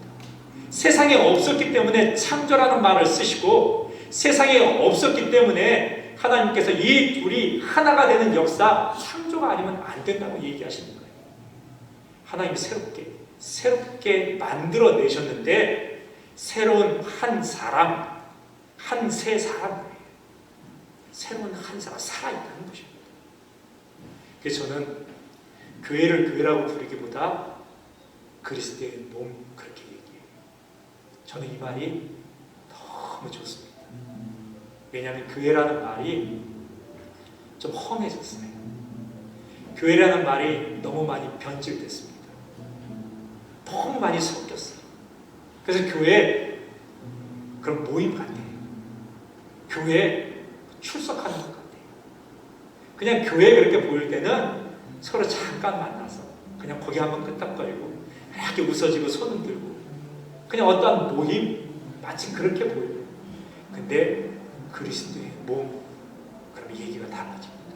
세상에 없었기 때문에 창조라는 말을 쓰시고, 세상에 없었기 때문에 하나님께서 이 둘이 하나가 되는 역사, 창조가 아니면 안 된다고 얘기하시는 거예요. 하나님이 새롭게 만들어내셨는데 새로운 한 사람, 한 새 사람이에요. 새로운 한 사람, 살아있다는 것입니다. 그래서 저는 교회를 교회라고 부르기보다 그리스도의 몸 그렇게 얘기해요. 저는 이 말이 너무 좋습니다. 왜냐하면 교회라는 말이 좀 험해졌어요. 교회라는 말이 너무 많이 변질됐습니다. 너무 많이 섞였어요. 그래서 교회 그런 모임 같아요. 교회 출석하는 것 같아요. 그냥 교회 그렇게 보일 때는 서로 잠깐 만나서 그냥 거기 한번 끄떡거리고 이렇게 웃어지고 손 흔들고 그냥 어떠한 모임, 마치 그렇게 보여요. 근데 그리스도의 몸, 그럼 얘기가 달라집니다.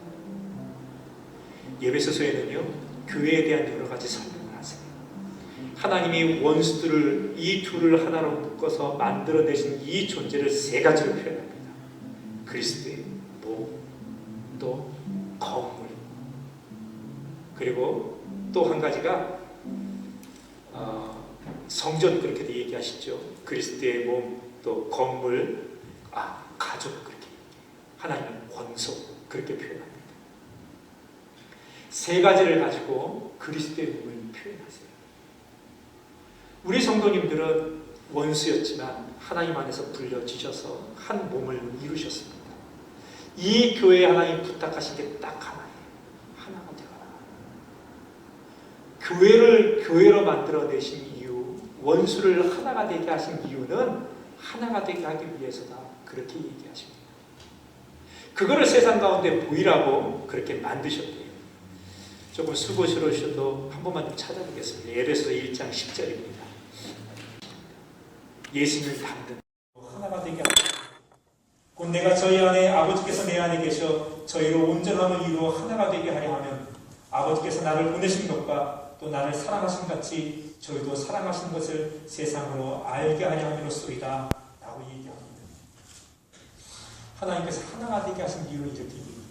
예배소서에는요, 교회에 대한 여러 가지 설명을 하세요. 하나님이 원수들을, 이 둘을 하나로 묶어서 만들어내신 이 존재를 세 가지로 표현합니다. 그리스도의 몸, 또 건물, 그리고 또 한 가지가 성전 그렇게도 얘기하시죠. 그리스도의 몸, 또 건물, 가족 그렇게 하나님의 권속 그렇게 표현합니다. 세 가지를 가지고 그리스도의 몸을 표현하세요. 우리 성도님들은 원수였지만 하나님 안에서 불려지셔서 한 몸을 이루셨습니다. 이 교회에 하나님 부탁하신 게 딱 하나예요. 하나가 되어라. 교회를 교회로 만들어내신 이유, 원수를 하나가 되게 하신 이유는 하나가 되게 하기 위해서다. 그렇게 얘기하십니다. 그거를 세상 가운데 보이라고 그렇게 만드셨대요. 조금 수고스러우셔도 한 번만 좀 찾아보겠습니다. 에베소서 1장 10절입니다. 예수님을 담는 하나가 되게 하라. 곧 내가 저희 안에 아버지께서 내 안에 계셔 저희로 온전함을 이루어 하나가 되게 하려 하면 아버지께서 나를 보내신 것과 또 나를 사랑하신 같이 저희도 사랑하신 것을 세상으로 알게 하려 함이로소이다 라고 얘기합니다. 하나님께서 하나가 되게 하신 이유를 이렇게 얘기합니다.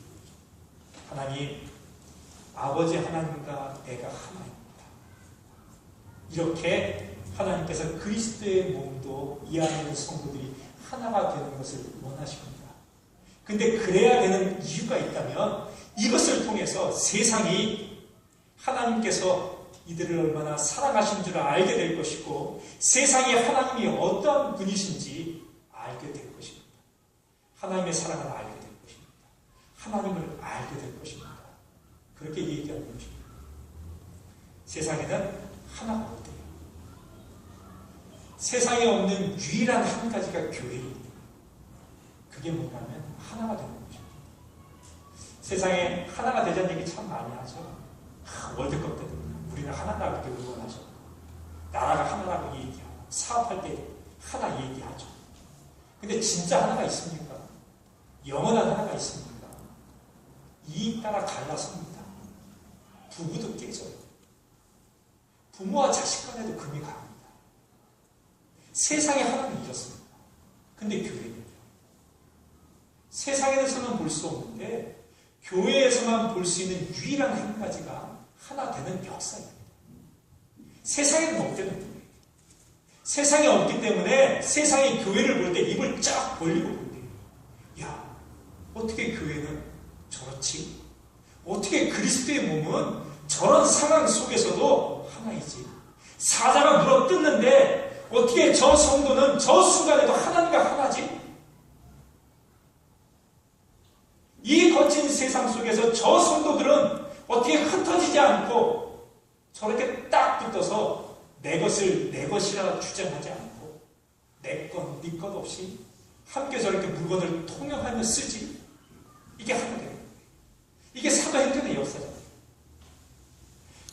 하나님, 아버지 하나님과 내가 하나입니다. 이렇게 하나님께서 그리스도의 몸도 이 안에 있는 성도들이 하나가 되는 것을 원하십니다. 근데 그래야 되는 이유가 있다면 이것을 통해서 세상이 하나님께서 이들을 얼마나 사랑하신 줄 알게 될 것이고 세상이 하나님이 어떤 분이신지 알게 될 것입니다. 하나님의 사랑을 알게 될 것입니다. 하나님을 알게 될 것입니다. 그렇게 얘기하는 것입니다. 세상에는 하나가 없대요. 세상에 없는 유일한 한 가지가 교회입니다. 그게 뭐냐면 하나가 되는 거죠. 세상에 하나가 되자는 얘기 참 많이 하죠. 월드컵 때도 우리는 하나라고 그렇게 응원하죠. 나라가 하나라고 얘기하고 사업할 때 하나 얘기하죠. 근데 진짜 하나가 있습니까? 영원한 하나가 있습니까? 이익 따라 갈라섭니다. 부부도 깨져요. 부모와 자식 간에도 금이 갑니다. 세상에 하나는 이렇습니다. 근데 교회는요? 세상에서는 볼 수 없는데 교회에서만 볼 수 있는 유일한 한 가지가 하나 되는 역사입니다. 세상에는 없다는 거예요. 세상에 없기 때문에 세상이 교회를 볼 때 입을 쫙 벌리고 본대요. 야, 어떻게 교회는 저렇지? 어떻게 그리스도의 몸은 저런 상황 속에서도 하나이지? 사자가 물어 뜯는데 어떻게 저 성도는 저 순간에도 하나님과 하나지? 이 거친 세상 속에서 저 성도들은 어떻게 흩어지지 않고 저렇게 딱 붙어서 내 것을 내 것이라 주장하지 않고 내 것, 네 것 없이 함께 저렇게 물건을 통용하며 쓰지? 이게 하나가 돼요. 이게 사도행전의 역사잖아요.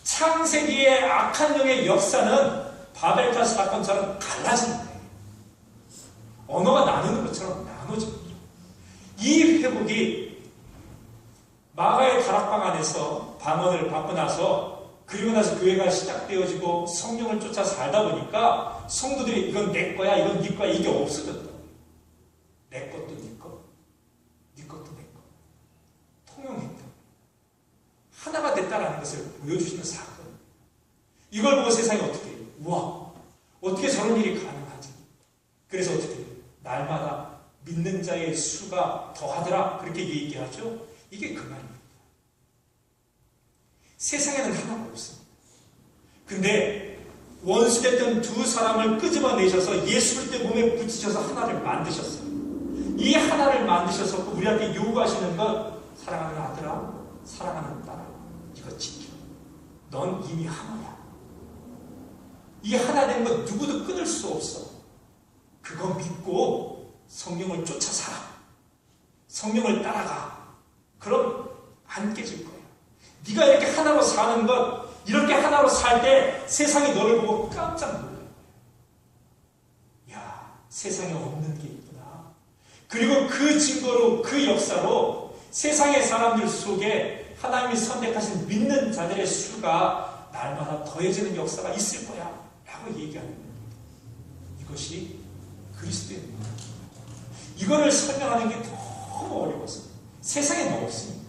창세기의 악한 영의 역사는 바벨탑 사건처럼 갈라지는 거예요. 언어가 나누는 것처럼 나눠집니다. 이 회복이 마가의 다락방 안에서 방언을 받고 나서 그리고 나서 교회가 시작되어지고 성령을 쫓아 살다 보니까 성도들이 이건 내 거야, 이건 네 거야, 이게 없어졌다. 내 것도 네 거, 네 것도 내 거. 통용했다. 하나가 됐다라는 것을 보여주시는 사건. 이걸 보고 세상이 어떻게 해요? 우와, 어떻게 저런 일이 가능하지? 그래서 어떻게 해요? 날마다 믿는 자의 수가 더하더라. 그렇게 얘기하죠? 이게 그 말입니다. 세상에는 하나가 없습니다. 근데 원수됐던 두 사람을 끄집어내셔서 예수 그리스도의 몸에 붙이셔서 하나를 만드셨어요. 이 하나를 만드셔서 우리한테 요구하시는 것, 사랑하는 아들아, 사랑하는 딸아, 이거 지켜. 넌 이미 하나야. 이 하나 된 것 누구도 끊을 수 없어. 그거 믿고 성령을 쫓아 살아. 성령을 따라가. 그럼 안 깨질 거야. 네가 이렇게 하나로 사는 것, 이렇게 하나로 살 때 세상이 너를 보고 깜짝 놀라요. 야, 세상에 없는 게 있구나. 그리고 그 증거로, 그 역사로 세상의 사람들 속에 하나님이 선택하신 믿는 자들의 수가 날마다 더해지는 역사가 있을 거야 라고 얘기하는 겁니다. 이것이 그리스도의 몸. 이거를 설명하는 게 너무 어려웠어요. 세상에는 없으니까.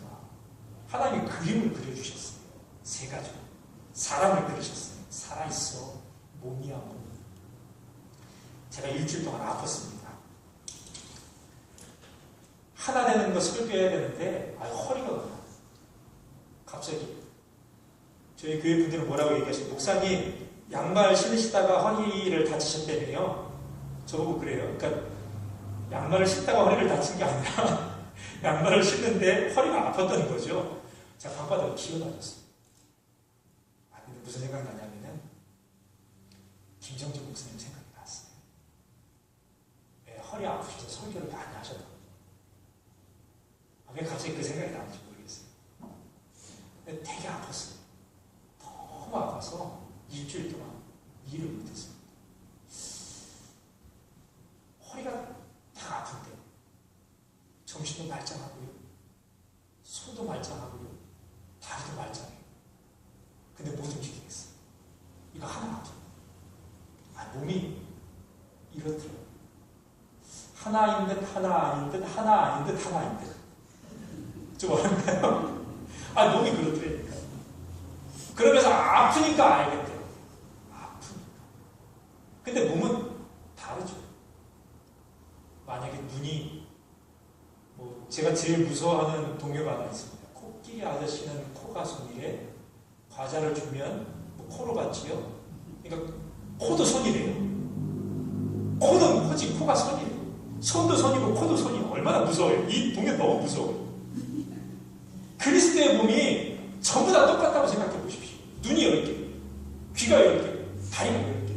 하나님이 그림을 그려주셨어요. 세 가지로. 사람을 그리셨어요. 살아있어. 몸이야, 몸. 제가 일주일 동안 아팠습니다. 하나 되는 거 설교해야 되는데, 허리가 나요. 갑자기. 저희 교회 분들은 뭐라고 얘기하시죠? 목사님, 양말 신으시다가 허리를 다치셨다며요. 저보고 그래요. 그러니까, 양말을 신다가 허리를 다친 게 아니라, 양말을 신는데 허리가 아팠던 거죠. 제가 방바닥을 기어다녔어요. 근데 무슨 생각이 나냐면은 김정진 목사님 생각이 났어요. 왜 허리 아프셔서 설교를 많이 하셨다고. 왜 갑자기 그 생각이 나는지 모르겠어요. 근데 되게 아팠어요. 너무 아파서 일주일 동안 일을 못했습니다. 허리가 다 아픈데 정신도 말짱하고요. 손도 말짱하고요. 다리도 말짱해요. 근데 못 움직이겠어요. 이거 하나 아픈. 몸이 이렇더라고요. 하나인 듯 하나 아닌 듯 하나 아닌 듯 하나인 듯. 좀 어렵나요? 몸이 그렇더라니까. 그러면서 아프니까 알겠대요. 아프니까. 근데 몸은 다르죠. 만약에 눈이 제가 제일 무서워하는 동료가 하나 있습니다. 코끼리 아저씨는 코가 손이래. 과자를 주면 코로 받지요. 그러니까 코도 손이래요. 코는 코지, 코가 손이래요. 손도 손이고 코도 손이에요. 얼마나 무서워요. 이 동료 너무 무서워요. 그리스도의 몸이 전부 다 똑같다고 생각해 보십시오. 눈이 10개, 귀가 10개, 다리가 10개.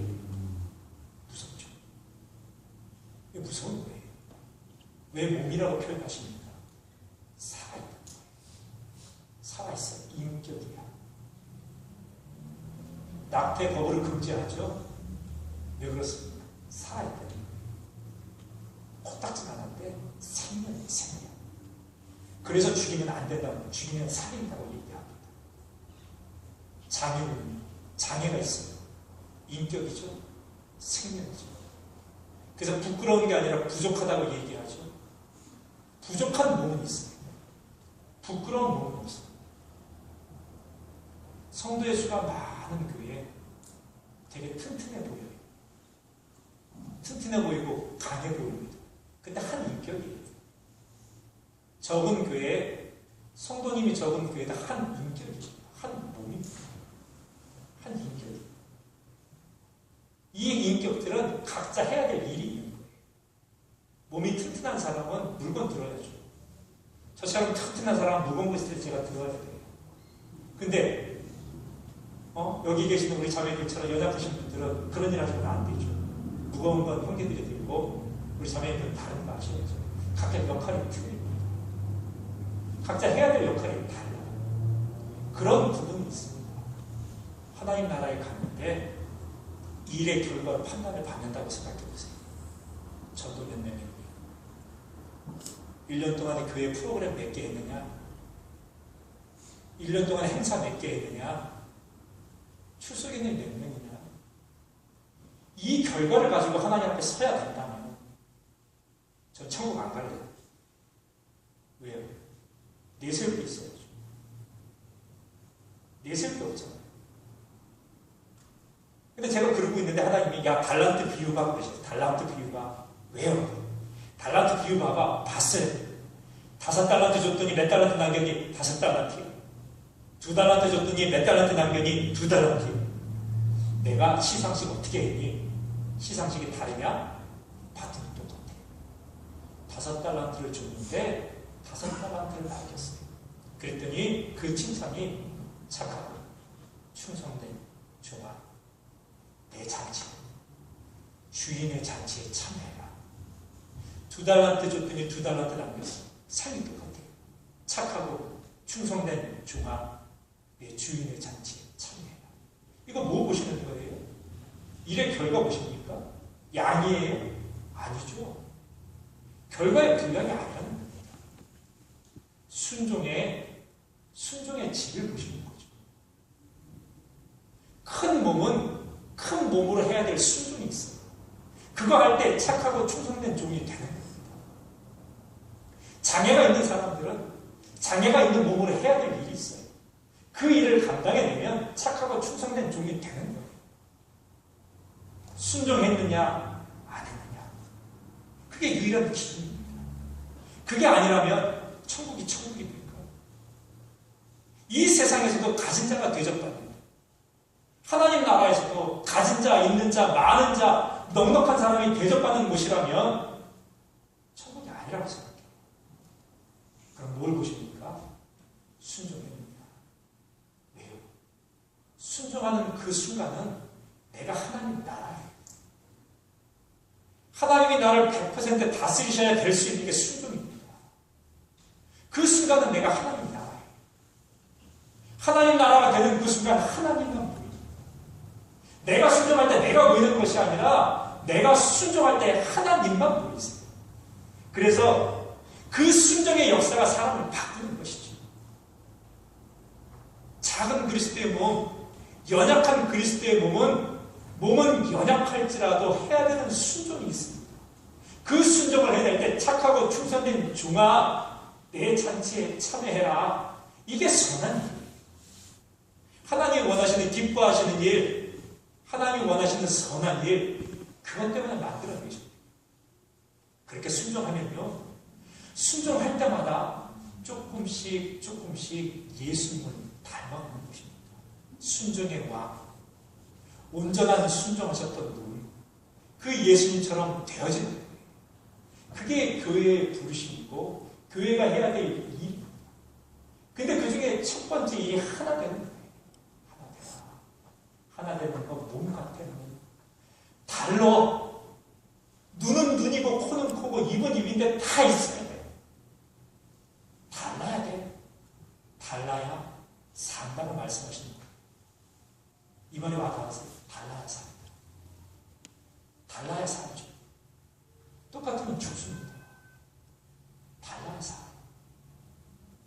무섭죠. 무서운 거예요. 왜 몸이라고 표현하십니까? 살아있다. 살아있어. 인격이야. 낙태 거부를 금지하죠. 왜 그렇습니까? 살아있다. 코딱지 나는데 생명이 생명. 그래서 죽이면 안 된다고, 죽이면 살인다고 얘기합니다. 장애는 장애가 있어요. 인격이죠. 생명이죠. 그래서 부끄러운 게 아니라 부족하다고 얘기하죠. 부족한 몸은 있어요. 부끄러운 몸은 없어요. 성도의 수가 많은 교회에 되게 튼튼해 보여요. 튼튼해 보이고 강해 보입니다. 근데 한 인격이에요. 적은 교회에, 성도님이 적은 교회에다 한 인격이에요. 한 몸입니다. 한 인격이에요. 이 인격들은 각자 해야 될 일이 있는 거예요. 몸이 튼튼한 사람은 물건 들어야죠. 저처럼 튼튼한 사람은 무거운 거 있을 때 제가 들어야 돼요. 근데 여기 계시는 우리 자매들처럼 여자 크신 분들은 그런 일 하시면 안 되죠. 무거운 건 형제들이 들고 우리 자매들은 다른 거 하셔야죠. 각자 역할이 틀립니다. 각자 해야 될 역할이 달라요. 그런 부분이 있습니다. 하나님 나라에 갔는데 일의 결과로 판단을 받는다고 생각해 보세요. 저도 몇 명이요. 1년 동안에 교회 프로그램 몇 개 했느냐? 1년 동안에 행사 몇 개 했느냐? 출석인이 몇 명이냐? 이 결과를 가지고 하나님 앞에 서야 된다면 저 천국 안 갈래요. 왜요? 내세울 게 있어야죠. 내세울 게 없잖아요. 근데 제가 그러고 있는데 하나님이 야 달란트 비유가 그러셨어요. 달란트 비유가 왜요? 달란트 비유 봤어요. 5달란트 줬더니 몇 달란트 남겼니? 5달란트요. 2달란트 줬더니 몇 달란트 남겼니? 2달란트요. 내가 시상식 어떻게 했니? 시상식이 다르냐? 받은 똑같아. 5달란트를 줬는데 5달란트를 남겼어요. 그랬더니 그 칭찬이 착하고 충성된 종아, 내 잔치, 주인의 잔치에 참여해라. 2달란트 줬더니 2달란트 남겼어. 삶이 똑같아요. 착하고 충성된 종아, 내 주인의 잔치에 참여해라. 이거 뭐 보시는 거예요? 일의 결과 보십니까? 양이에요? 아니죠. 결과의 분량이 아니라는 겁니다. 순종의 질을 보시는 거죠. 큰 몸은 큰 몸으로 해야 될 순종이 있어요. 그거 할 때 착하고 충성된 종이 되는 겁니다. 장애가 있는 사람들은 장애가 있는 몸으로 해야 될 일이 있어요. 그 일을 감당해내면 착하고 충성된 종이 되는 거예요. 순종했느냐 안 했느냐, 그게 유일한 기준입니다. 그게 아니라면 천국이 천국입니까? 이 세상에서도 가진 자가 대접받는, 하나님 나라에서도 가진 자, 있는 자, 많은 자, 넉넉한 사람이 대접받는 곳이라면 천국이 아니라고 생각해요. 그럼 뭘 보십니까? 순종입니다. 왜요? 순종하는 그 순간은 내가 하나님 나라예요. 하나님이 나를 100% 다스리셔야 될 수 있는 게 순종입니다. 그 순간은 내가 하나님 나라예요. 하나님 나라가 되는 그 순간 하나님만 보입니다. 내가 순종할 때 내가 보이는 것이 아니라 내가 순종할 때 하나님만 보이세요. 그래서 그 순종의 역사가 사람을 바꾸는 것이죠. 작은 그리스도의 몸, 연약한 그리스도의 몸은 연약할지라도 해야 되는 순종이 있습니다. 그 순종을 해낼 때 착하고 충성된 종아, 내 잔치에 참여해라. 이게 선한 일이에요. 하나님이 원하시는 기뻐하시는 일, 하나님이 원하시는 선한 일, 그것 때문에 만들어 계십니다. 그렇게 순종하면요, 순종할 때마다 조금씩 예수님을 닮아가는 것입니다. 순종의 왕, 온전한 순종하셨던 분, 그 예수님처럼 되어지는 거예요. 그게 교회의 부르심이고 교회가 해야 될 일입니다. 근데 그 중에 첫 번째 일이 하나 되는 거예요. 하나 되는 거 몸 같아요. 달러. 눈은 눈이고 코는 입은 입인데 다 있어야 돼. 달라야 돼. 달라야 산다고 말씀하시는 거예요. 이번에 와닿았어요. 달라야 삽니다. 달라야 살죠. 똑같으면 죽습니다. 달라야 살.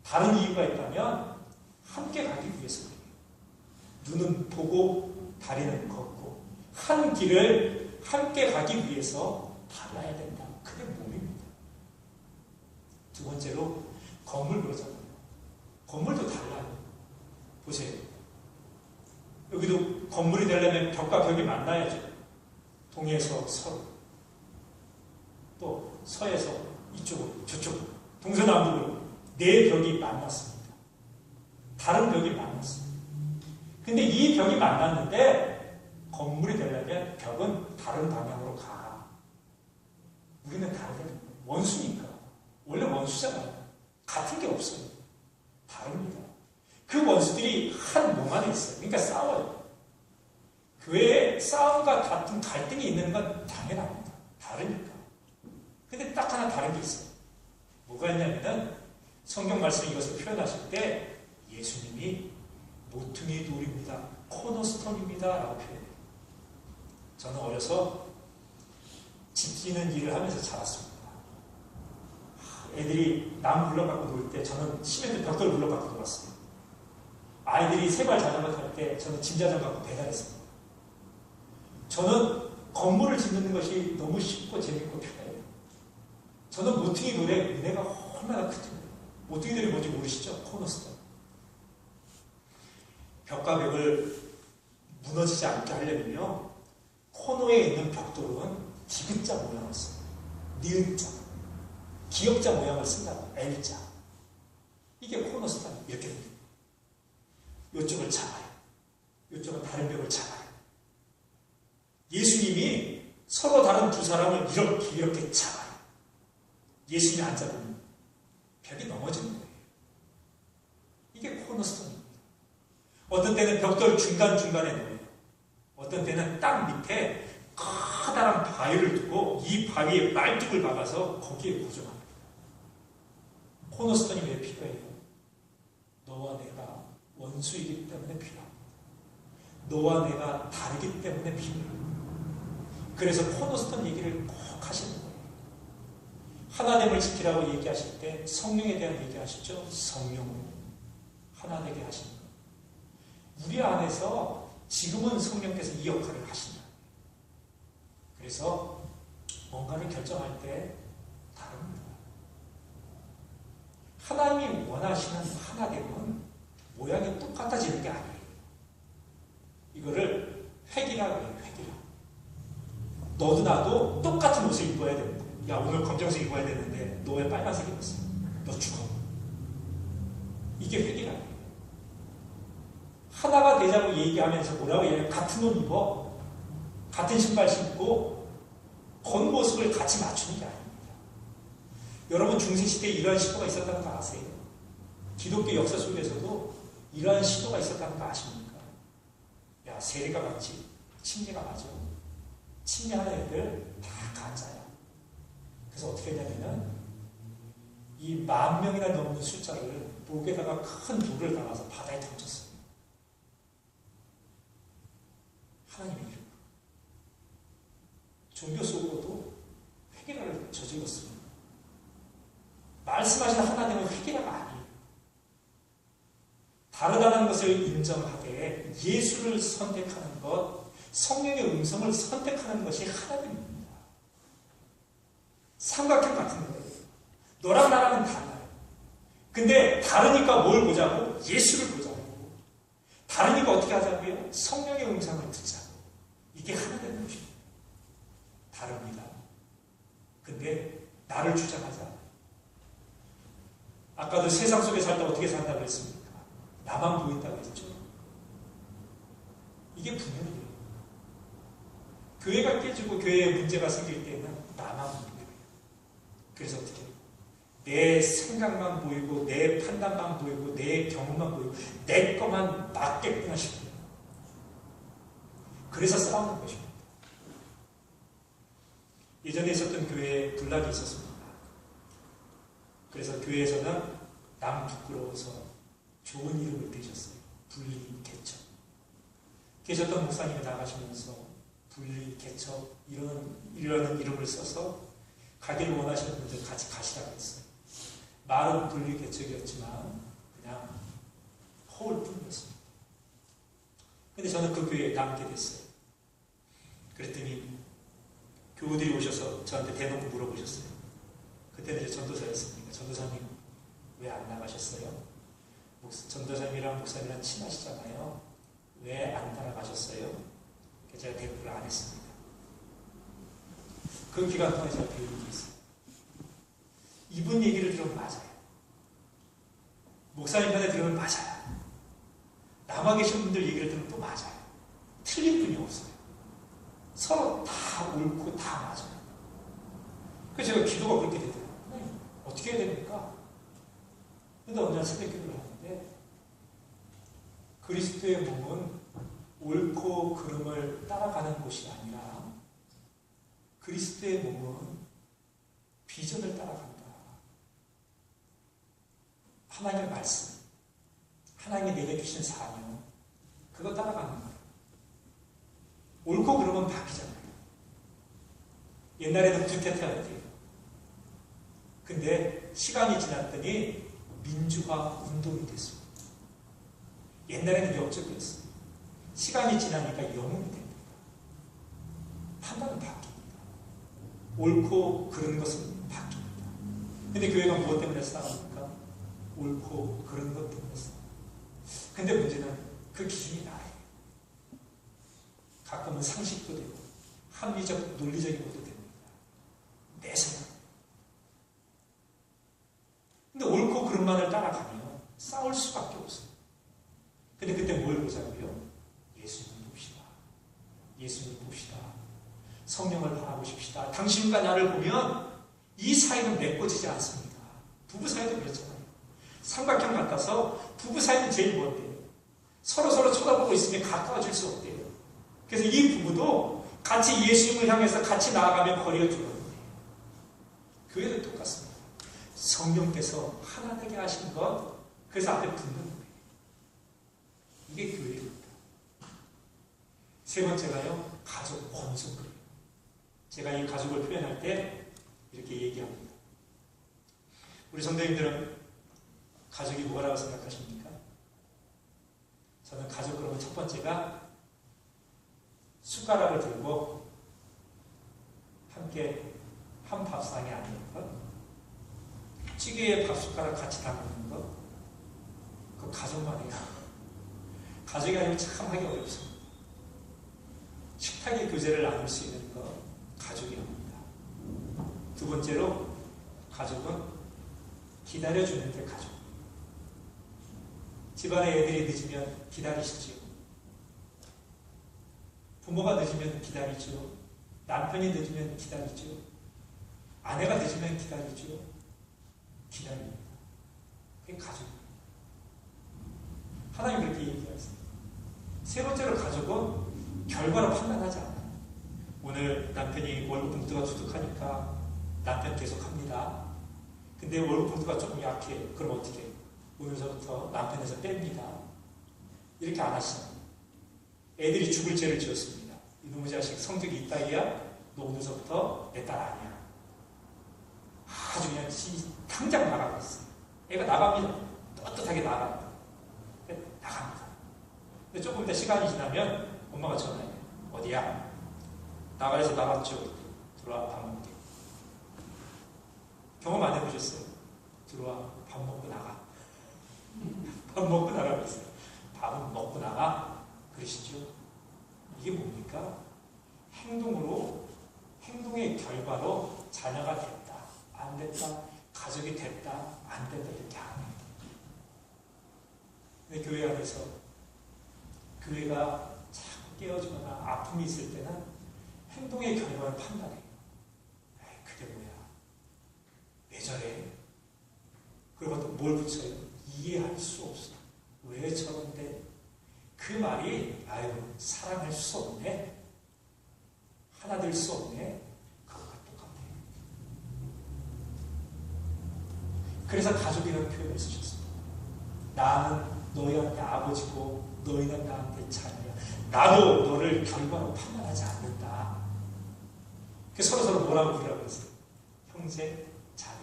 다른 이유가 있다면 함께 가기 위해서 그래요. 눈은 보고 다리는 걷고 한 길을 함께 가기 위해서 달라야 된다. 그게 몸입니다. 두 번째로 건물 그러잖아요. 건물도 달라요. 보세요. 여기도 건물이 되려면 벽과 벽이 만나야죠. 동에서 서로, 또 서에서 이쪽으로 저쪽으로, 동서남북으로 네 벽이 만났습니다. 다른 벽이 만났습니다. 근데 이 벽이 만났는데 건물이 되려면 벽은 다른 방향으로 가. 우리는 다르게 원수니까. 원래 원수잖아요. 같은 게 없어요. 다릅니다. 그 원수들이 한 몸 안에 있어요. 그러니까 싸워요. 교회에 싸움과 같은 갈등이 있는 건 당연합니다. 다르니까. 근데 딱 하나 다른 게 있어요. 뭐가 있냐면은 성경 말씀 이것을 표현하실 때 예수님이 모퉁이 돌입니다. 코너스톤입니다. 라고 표현해요. 저는 어려서 짓기는 일을 하면서 자랐습니다. 애들이 남 불러갖고 놀 때 저는 시멘트 벽돌 불러갖고 놀았어요. 아이들이 세발 자전거 탈 때 저는 짐 자전거 갖고 배달했습니다. 저는 건물을 짓는 것이 너무 쉽고 재밌고 편해요. 저는 모퉁이 돌의 은혜가 얼마나 크죠. 모퉁이 돌이 뭔지 모르시죠? 코너스톤. 벽과 벽을 무너지지 않게 하려면요. 코너에 있는 벽돌은 디귿자 모양을 써요. 니은자. 기역자 모양을 쓴다고. L자. 이게 코너스톤. 이렇게 됩니다. 이쪽을 잡아요. 이쪽은 다른 벽을 잡아요. 예수님이 서로 다른 두 사람을 이렇게 잡아요. 예수님이 안 잡으면 벽이 넘어지는 거예요. 이게 코너스톤입니다. 어떤 때는 벽돌 중간중간에 놓아요. 어떤 때는 땅 밑에 커다란 바위를 두고 이 바위에 말뚝을 박아서 거기에 고정합니다. 코너스톤이 왜 필요해요? 너와 내가 원수이기 때문에 필요합니다. 너와 내가 다르기 때문에 필요합니다. 그래서 코너스톤 얘기를 꼭 하시는 거예요. 하나됨을 지키라고 얘기하실 때 성령에 대한 얘기하시죠. 성령으로 하나 되게 하시는 거예요. 우리 안에서 지금은 성령께서 이 역할을 하신다. 그래서 뭔가를 결정할 때 다릅니다. 하나님이 원하시는 하나됨은 모양이 똑같아지는 게 아니에요. 이거를 획이라고 해요. 획이라. 너도 나도 똑같은 옷을 입어야 됩니다. 야, 오늘 검정색 입어야 되는데 너 왜 빨간색 입었어? 너 죽어. 이게 획이라고 해요. 하나가 되자고 얘기하면서 뭐라고 얘기해요? 같은 옷 입어. 같은 신발 신고 겉모습을 같이 맞추는 게 아닙니다. 여러분 중세시대에 이러한 시도가 있었다는 거 아세요? 기독교 역사 속에서도 이러한 시도가 있었다는 거 아십니까? 야, 세례가 맞지? 침례가 맞아. 침례하는 애들 다 가짜야. 그래서 어떻게 되냐면은 이 10,000명이나 넘는 숫자를 목에다가 큰 돌을 달아서 바다에 던졌어요. 하나님의 이름으로. 종교 속으로도 회개를 저질렀습니다. 말씀하신 하나님은 회개가 아니에요. 다르다는 것을 인정하되 예수를 선택하는 것, 성령의 음성을 선택하는 것이 하나님입니다. 삼각형 같은 거예요. 너랑 나랑은 달라요. 근데 다르니까 뭘 보자고? 예수를 보자고. 다르니까 어떻게 하자고요? 성령의 음성을 듣자고. 이게 하나 되는 것입니다. 다릅니다. 근데 나를 주장하자. 아까도 세상 속에 살다 어떻게 산다고 했습니까? 나만 보인다고 했죠. 이게 분열이에요. 교회가 깨지고 교회에 문제가 생길 때는 나만 보여요. 그래서 어떻게 해요? 내 생각만 보이고 내 판단만 보이고 내 경험만 보이고 내 것만 맞게끔 하시고요. 그래서 싸우는 것입니다. 예전에 있었던 교회에 군락이 있었습니다. 그래서 교회에서는 남 부끄러워서 좋은 이름을 대셨어요. 분리개척. 계셨던 목사님이 나가시면서 분리개척 이러는 이름을 써서 가기를 원하시는 분들 같이 가시라고 했어요. 말은 분리개척이었지만 그냥 허울 뿐이었습니다. 근데 저는 그 교회에 남게 됐어요. 그랬더니 교우들이 오셔서 저한테 대놓고 물어보셨어요. 그때는 이제 전도사였으니까 전도사님 왜 안 나가셨어요? 전도사님이랑 목사님이랑 친하시잖아요. 왜 안 따라가셨어요? 제가 대답을 안 했습니다. 그 기간 동안에 제가 배운 게 있어요. 이분 얘기를 들으면 맞아요. 목사님 편에 들으면 맞아요. 남아 계신 분들 얘기를 들으면 또 맞아요. 틀린 분이 없어요. 서로 다 옳고 다 맞아요. 그래서 제가 기도가 그렇게 되더라고요. 어떻게 해야 됩니까? 근데 어느 날 새벽 기도를 하는데 그리스도의 몸은 옳고 그름을 따라가는 곳이 아니라 그리스도의 몸은 비전을 따라간다. 하나님의 말씀, 하나님이 내게 주신 사명, 그거 따라가는 거예요. 옳고 그름은 바뀌잖아요. 옛날에는 구태타였대요. 근데 시간이 지났더니 민주화 운동이 됐습니다. 옛날에는 역적이었어요. 시간이 지나니까 영웅이 됩니다. 판단은 바뀝니다. 옳고 그른 것은 바뀝니다. 근데 교회가 무엇 때문에 싸웁니까? 옳고 그른 것 때문에 싸웁니다. 근데 문제는 그 기준이 나예요. 가끔은 상식도 되고 합리적, 논리적인 것도 됩니다. 내 생각. 근데 옳고 그름만을 따라가면 싸울 수밖에 없어요. 근데 그때 뭘 보자고요? 예수님을 봅시다. 예수님을 봅시다. 성령을 바라보십시다. 당신과 나를 보면 이 사이는 맺어지지 않습니다. 부부 사이도 그렇잖아요. 삼각형 같아서 부부 사이는 제일 먼데요. 서로 쳐다보고 있으면 가까워질 수 없대요. 그래서 이 부부도 같이 예수님을 향해서 같이 나아가면 거리가 줄어든대요. 교회도 똑같습니다. 성령께서 하나 되게 하신 것, 그래서 앞에 붙는 거예요. 이게 교회입니다. 세 번째가요, 가족 권속이에요. 제가 이 가족을 표현할 때 이렇게 얘기합니다. 우리 성도님들은 가족이 뭐라고 생각하십니까? 저는 가족 그러면 첫 번째가 숟가락을 들고 함께 한 밥상에 앉는 것, 찌개에 밥 숟가락 같이 담는 것, 그 가족만 해요. 가족이 아니면 참 하기 어렵습니다. 식탁의 교제를 나눌 수 있는 것, 가족이 합니다. 두 번째로 가족은 기다려주는 게 가족. 집안에 애들이 늦으면 기다리시죠. 부모가 늦으면 기다리죠. 남편이 늦으면 기다리죠. 아내가 늦으면 기다리죠. 기다립니다. 그게 가족입니다. 하나님 그렇게 얘기하세요. 세 번째로 가족은 결과로 판단하지 않아요. 오늘 남편이 월급 봉투가 두둑하니까 남편 계속합니다. 근데 월급 봉투가 조금 약해. 그럼 어떻게 해요? 오늘서부터 남편에서 뺍니다. 이렇게 안 하시잖아요. 애들이 죽을 죄를 지었습니다. 이놈의 자식 성적이 이따위야? 너 오늘서부터 내 딸 아니야. 아주 그냥 당장 나가고 있어요. 애가 나갑니다. 떳떳하게 나갑니다. 나갑니다. 근데 조금 더 시간이 지나면 엄마가 전화해요. 어디야? 나가래서 나갔죠. 들어와 밥 먹게. 경험 안 해보셨어요? 들어와 밥 먹고 나가. 밥 먹고 나가고 있어요. 밥은 먹고 나가? 그러시죠? 이게 뭡니까? 행동의 결과로 자녀가 됐다, 안 됐다, 가족이 됐다, 안 됐다, 이렇게 안 해요. 근데 교회 안에서 교회가 자꾸 깨어지거나 아픔이 있을 때는 행동의 결과를 판단해요. 에이, 그게 뭐야? 왜 저래? 그리고 또 뭘 붙여요? 이해할 수 없어. 왜 저런데? 그 말이 아유 사랑할 수 없네. 하나 될 수 없네. 그거가 똑같아요. 그래서 가족이라는 표현을 쓰셨습니다. 나는 너희한테 아버지고 너희는 나한테 자녀야. 나도 너를 결과로 판단하지 않는다. 서로서로 뭐라고 부르라고 했어요? 형제, 자매.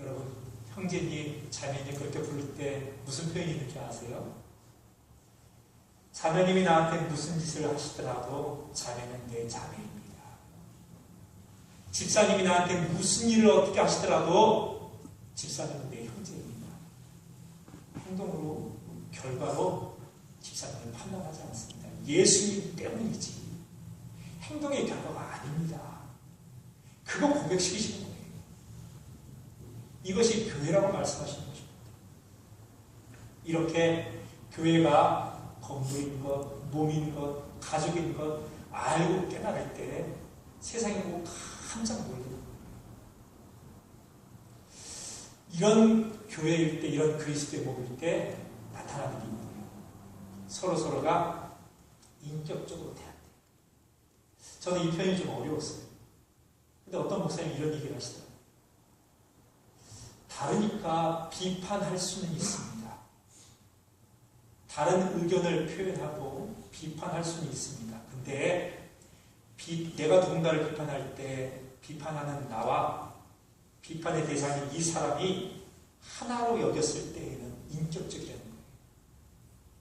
여러분, 형제님, 자매님 그렇게 부를 때 무슨 표현이 있는지 아세요? 자매님이 나한테 무슨 짓을 하시더라도 자매는 내 자매입니다. 집사님이 나한테 무슨 일을 어떻게 하시더라도 집사님은 내 형제입니다. 행동으로, 결과로 집사님을 판단하지 않습니다. 예수님 때문이지. 행동의 결과가 아닙니다. 그거 고백시키시는 거예요. 이것이 교회라고 말씀하시는 것입니다. 이렇게 교회가 건물인 것, 몸인 것, 가족인 것 알고 깨달을 때 세상이 보고 깜짝 놀라요. 이런 교회일 때, 이런 그리스도의 몸일 때 나타나는 게 있네요. 서로서로가 인격적으로 돼야 돼요. 저는 이 표현이 좀 어려웠어요. 근데 어떤 목사님이 이런 얘기를 하시더라고요. 다르니까 비판할 수는 있습니다. 다른 의견을 표현하고 비판할 수는 있습니다. 근데 내가 누군가를 비판할 때 비판하는 나와 비판의 대상인 이 사람이 하나로 여겼을 때에는 인격적이라는 거예요.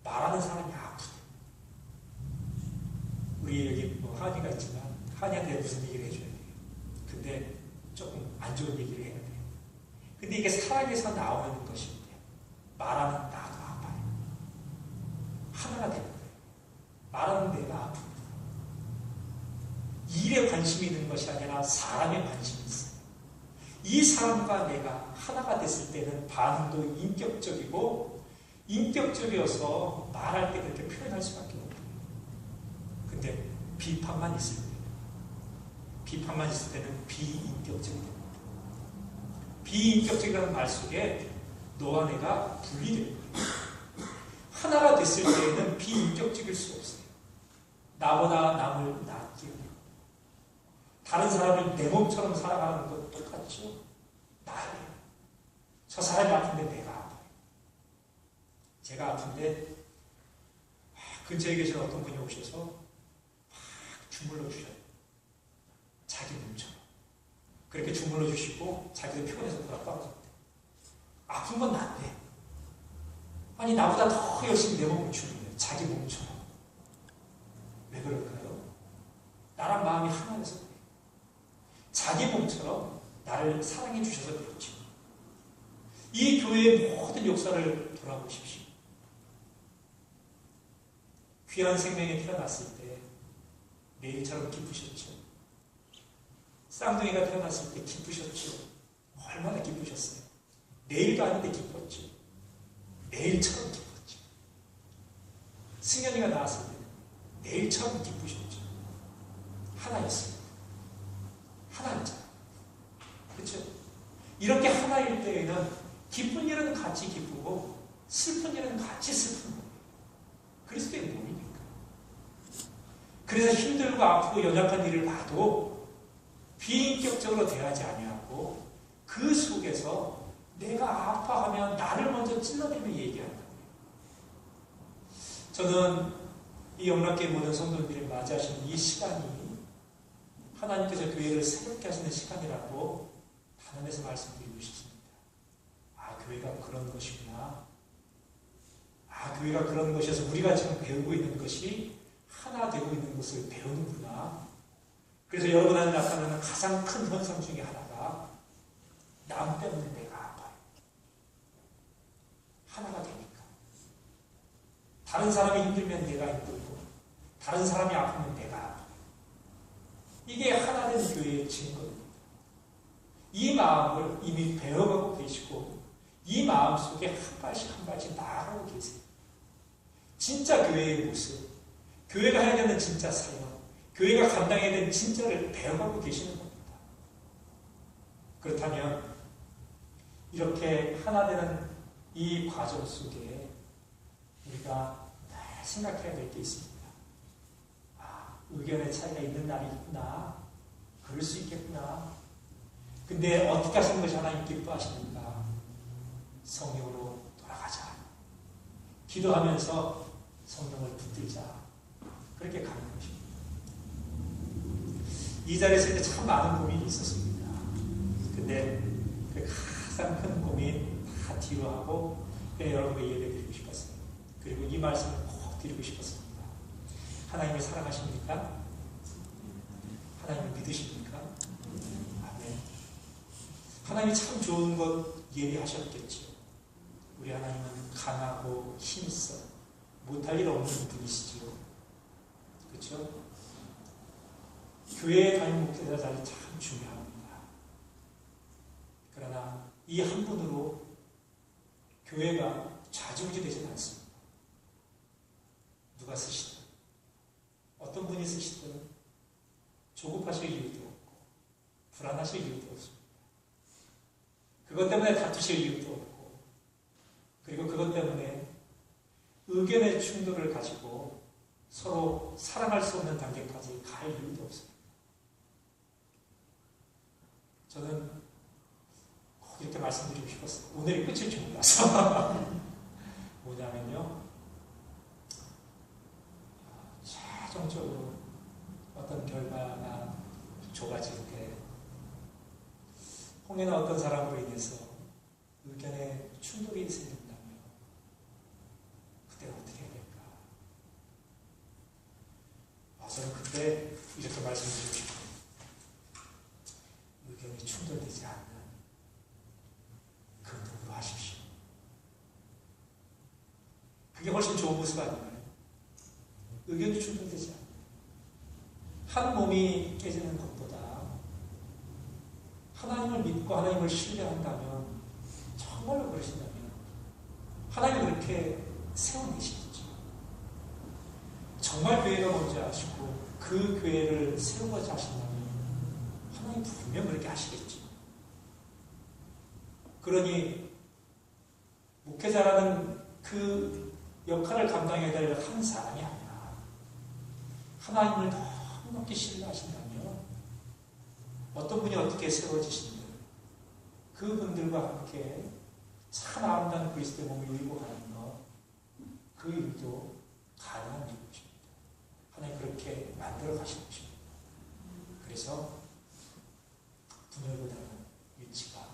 말하는 사람이 아프대. 우리 여기 뭐 한이가 있지만 한이한테 무슨 얘기를 해줘야 돼요. 근데 조금 안 좋은 얘기를 해야 돼요. 근데 이게 사랑에서 나오는 것인데 말하는 나도 아파요. 하나가 되는 거예요. 말하는 내가 아픕니다. 일에 관심이 있는 것이 아니라 사람에 관심이 있어요. 이 사람과 내가 하나가 됐을 때는 반응도 인격적이고 인격적이어서 말할 때 그렇게 표현할 수밖에 없어요. 근데 비판만 있을 때, 비판만 있을 때는 비인격적이 됩니다. 비인격적이라는 말 속에 너와 내가 분리되는 거예요. 하나가 됐을 때에는 비인격적일 수 없어요. 나보다 남을 낫게 해요. 다른 사람을 내 몸처럼 살아가는 것 똑같죠? 나예요. 저 사람이 아픈데 내가 아파요. 제가 아픈데 근처에 계신 어떤 분이 오셔서 막 주물러 주셔요. 자기 몸처럼. 그렇게 주물러 주시고 자기도 피곤해서 돌아 떨어졌대. 아픈 건 난데. 아니 나보다 더 열심히 내 몸을 주물러요. 자기 몸처럼. 왜 그럴까요? 나랑 마음이 하나여서 그래요. 자기 몸처럼 나를 사랑해 주셔서 그렇죠. 이 교회의 모든 역사를 돌아보십시오. 귀한 생명이 태어났을 때 내일처럼 기쁘셨죠. 쌍둥이가 태어났을 때 기쁘셨죠. 얼마나 기쁘셨어요. 내일도 아닌데 기뻤죠. 내일처럼 기뻤죠. 승현이가 나왔을 때 내일처럼 기쁘셨죠. 하나였습니다. 하나였잖아요. 그렇죠? 이렇게 하나일 때에는 기쁜 일은 같이 기쁘고 슬픈 일은 같이 슬픈 거예요. 그리스도의 몸이니까. 그래서 힘들고 아프고 연약한 일을 봐도 비인격적으로 대하지 아니하고 그 속에서 내가 아파하면 나를 먼저 찔러대며 얘기한다는 거예요. 저는 이 영락교회 모든 성도들이 맞이하시는 이 시간이 하나님께서 교회를 새롭게 하시는 시간이라고 단언해서 말씀드리고 싶습니다. 아, 교회가 그런 것이구나. 아, 교회가 그런 것이어서 우리가 지금 배우고 있는 것이 하나 되고 있는 것을 배우는구나. 그래서 여러분 안에 나타나는 가장 큰 현상 중에 하나가 남 때문에 내가 아파요. 하나가 되니까. 다른 사람이 힘들면 내가 힘들고 다른 사람이 아프면 내가 아파요. 이게 하나된 교회의 증거입니다. 이 마음을 이미 배워가고 계시고 이 마음 속에 한 발씩 한 발씩 나아가고 계세요. 진짜 교회의 모습, 교회가 해야 되는 진짜 사역, 교회가 감당해야 되는 진짜를 배워가고 계시는 겁니다. 그렇다면 이렇게 하나 되는 이 과정 속에 우리가 생각해야 될 게 있습니다. 의견의 차이가 있는 날이 있구나. 그럴 수 있겠구나. 근데 어떻게 하시는 것이 하나님 기뻐하십니까? 성령으로 돌아가자. 기도하면서 성령을 붙들자. 그렇게 가는 것입니다. 이 자리에서 이제 참 많은 고민이 있었습니다. 근데 그 가장 큰 고민 다 뒤로 하고 그냥 여러분께 예배 드리고 싶었어요. 그리고 이 말씀을 꼭 드리고 싶었습니다. 하나님을 사랑하십니까? 하나님을 믿으십니까? 아멘. 하나님이 참 좋은 것 예비하셨겠죠. 우리 하나님은 강하고 힘있어 못할 일 없는 분이시죠. 그렇죠? 교회에 다니는 목회자 자리 참 중요합니다. 그러나 이 한 분으로 교회가 좌지우지 되지는 않습니다. 누가 쓰시든 어떤 분이 쓰시든 조급하실 이유도 없고 불안하실 이유도 없습니다. 그것 때문에 다투실 이유도 없고 그리고 그것 때문에 의견의 충돌을 가지고 서로 사랑할 수 없는 단계까지 갈 이유도 없습니다. 저는 꼭 이렇게 말씀드리고 싶었어요. 오늘이 끝일 줄 몰라서. 뭐냐면요. 최종적으로 어떤 결과가 좁아질 때 혹여나 어떤 사람으로 인해서 의견에 충돌이 생긴다면 그때 어떻게 해야 될까? 저는 그때 이렇게 말씀드리고 싶어요. 의견이 충돌되지 않는 그 눈으로 하십시오. 그게 훨씬 좋은 모습 아닌가요? 의견이 충돌되지 않는 한 몸이 깨지는 것보다 하나님을 믿고 하나님을 신뢰한다면 정말로 그러신다면 하나님이 그렇게 세워내시겠죠. 정말 교회가 뭔지 아시고 그 교회를 세우고자 하신다면 하나님 분명 그렇게 하시겠죠. 그러니 목회자라는 그 역할을 감당해야 될 한 사람이 아니라 하나님을 너무 높게 신뢰하신다면 어떤 분이 어떻게 세워지신들 그분들과 함께 참 아름다운 그리스도의 몸을 이루고 가는 것 그 일도 가능한 일입니다. 하나님 그렇게 만들어 가신 것입니다. 그래서 분열보다는 일치가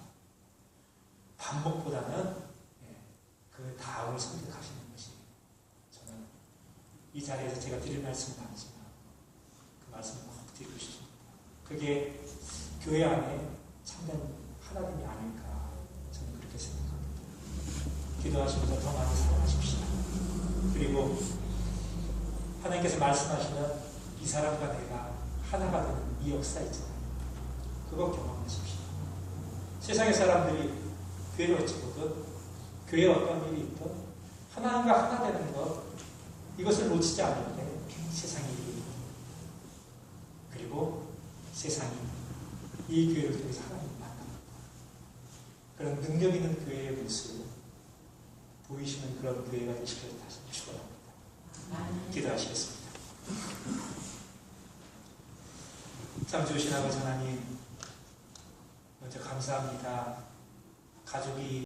반복보다는 그 다음을 선택하시는 것이 저는 이 자리에서 제가 드릴 말씀은 아니지만 그 말씀을 꼭 드리고 싶습니다. 그게 교회 안에 참된 하나님이 아닐까 저는 그렇게 생각합니다. 기도하시면서 더 많이 사랑하십시오. 그리고 하나님께서 말씀하시는 이 사람과 내가 하나가 되는 이 역사 있잖아요. 그거 경험하십시오. 세상의 사람들이 교회를 어찌 보든 교회에 어떤 일이 있든 하나님과 하나 되는 것 이것을 놓치지 않을 때 세상이 이루어집니다. 그리고 세상이 이 교회를 통해서 하나님을 만납니다. 그런 능력 있는 교회의 모습 보이시는 그런 교회가 되시기를 다시 축원합니다. 기도하시겠습니다. 참 좋으신 아버지 하나님 먼저 감사합니다. 가족이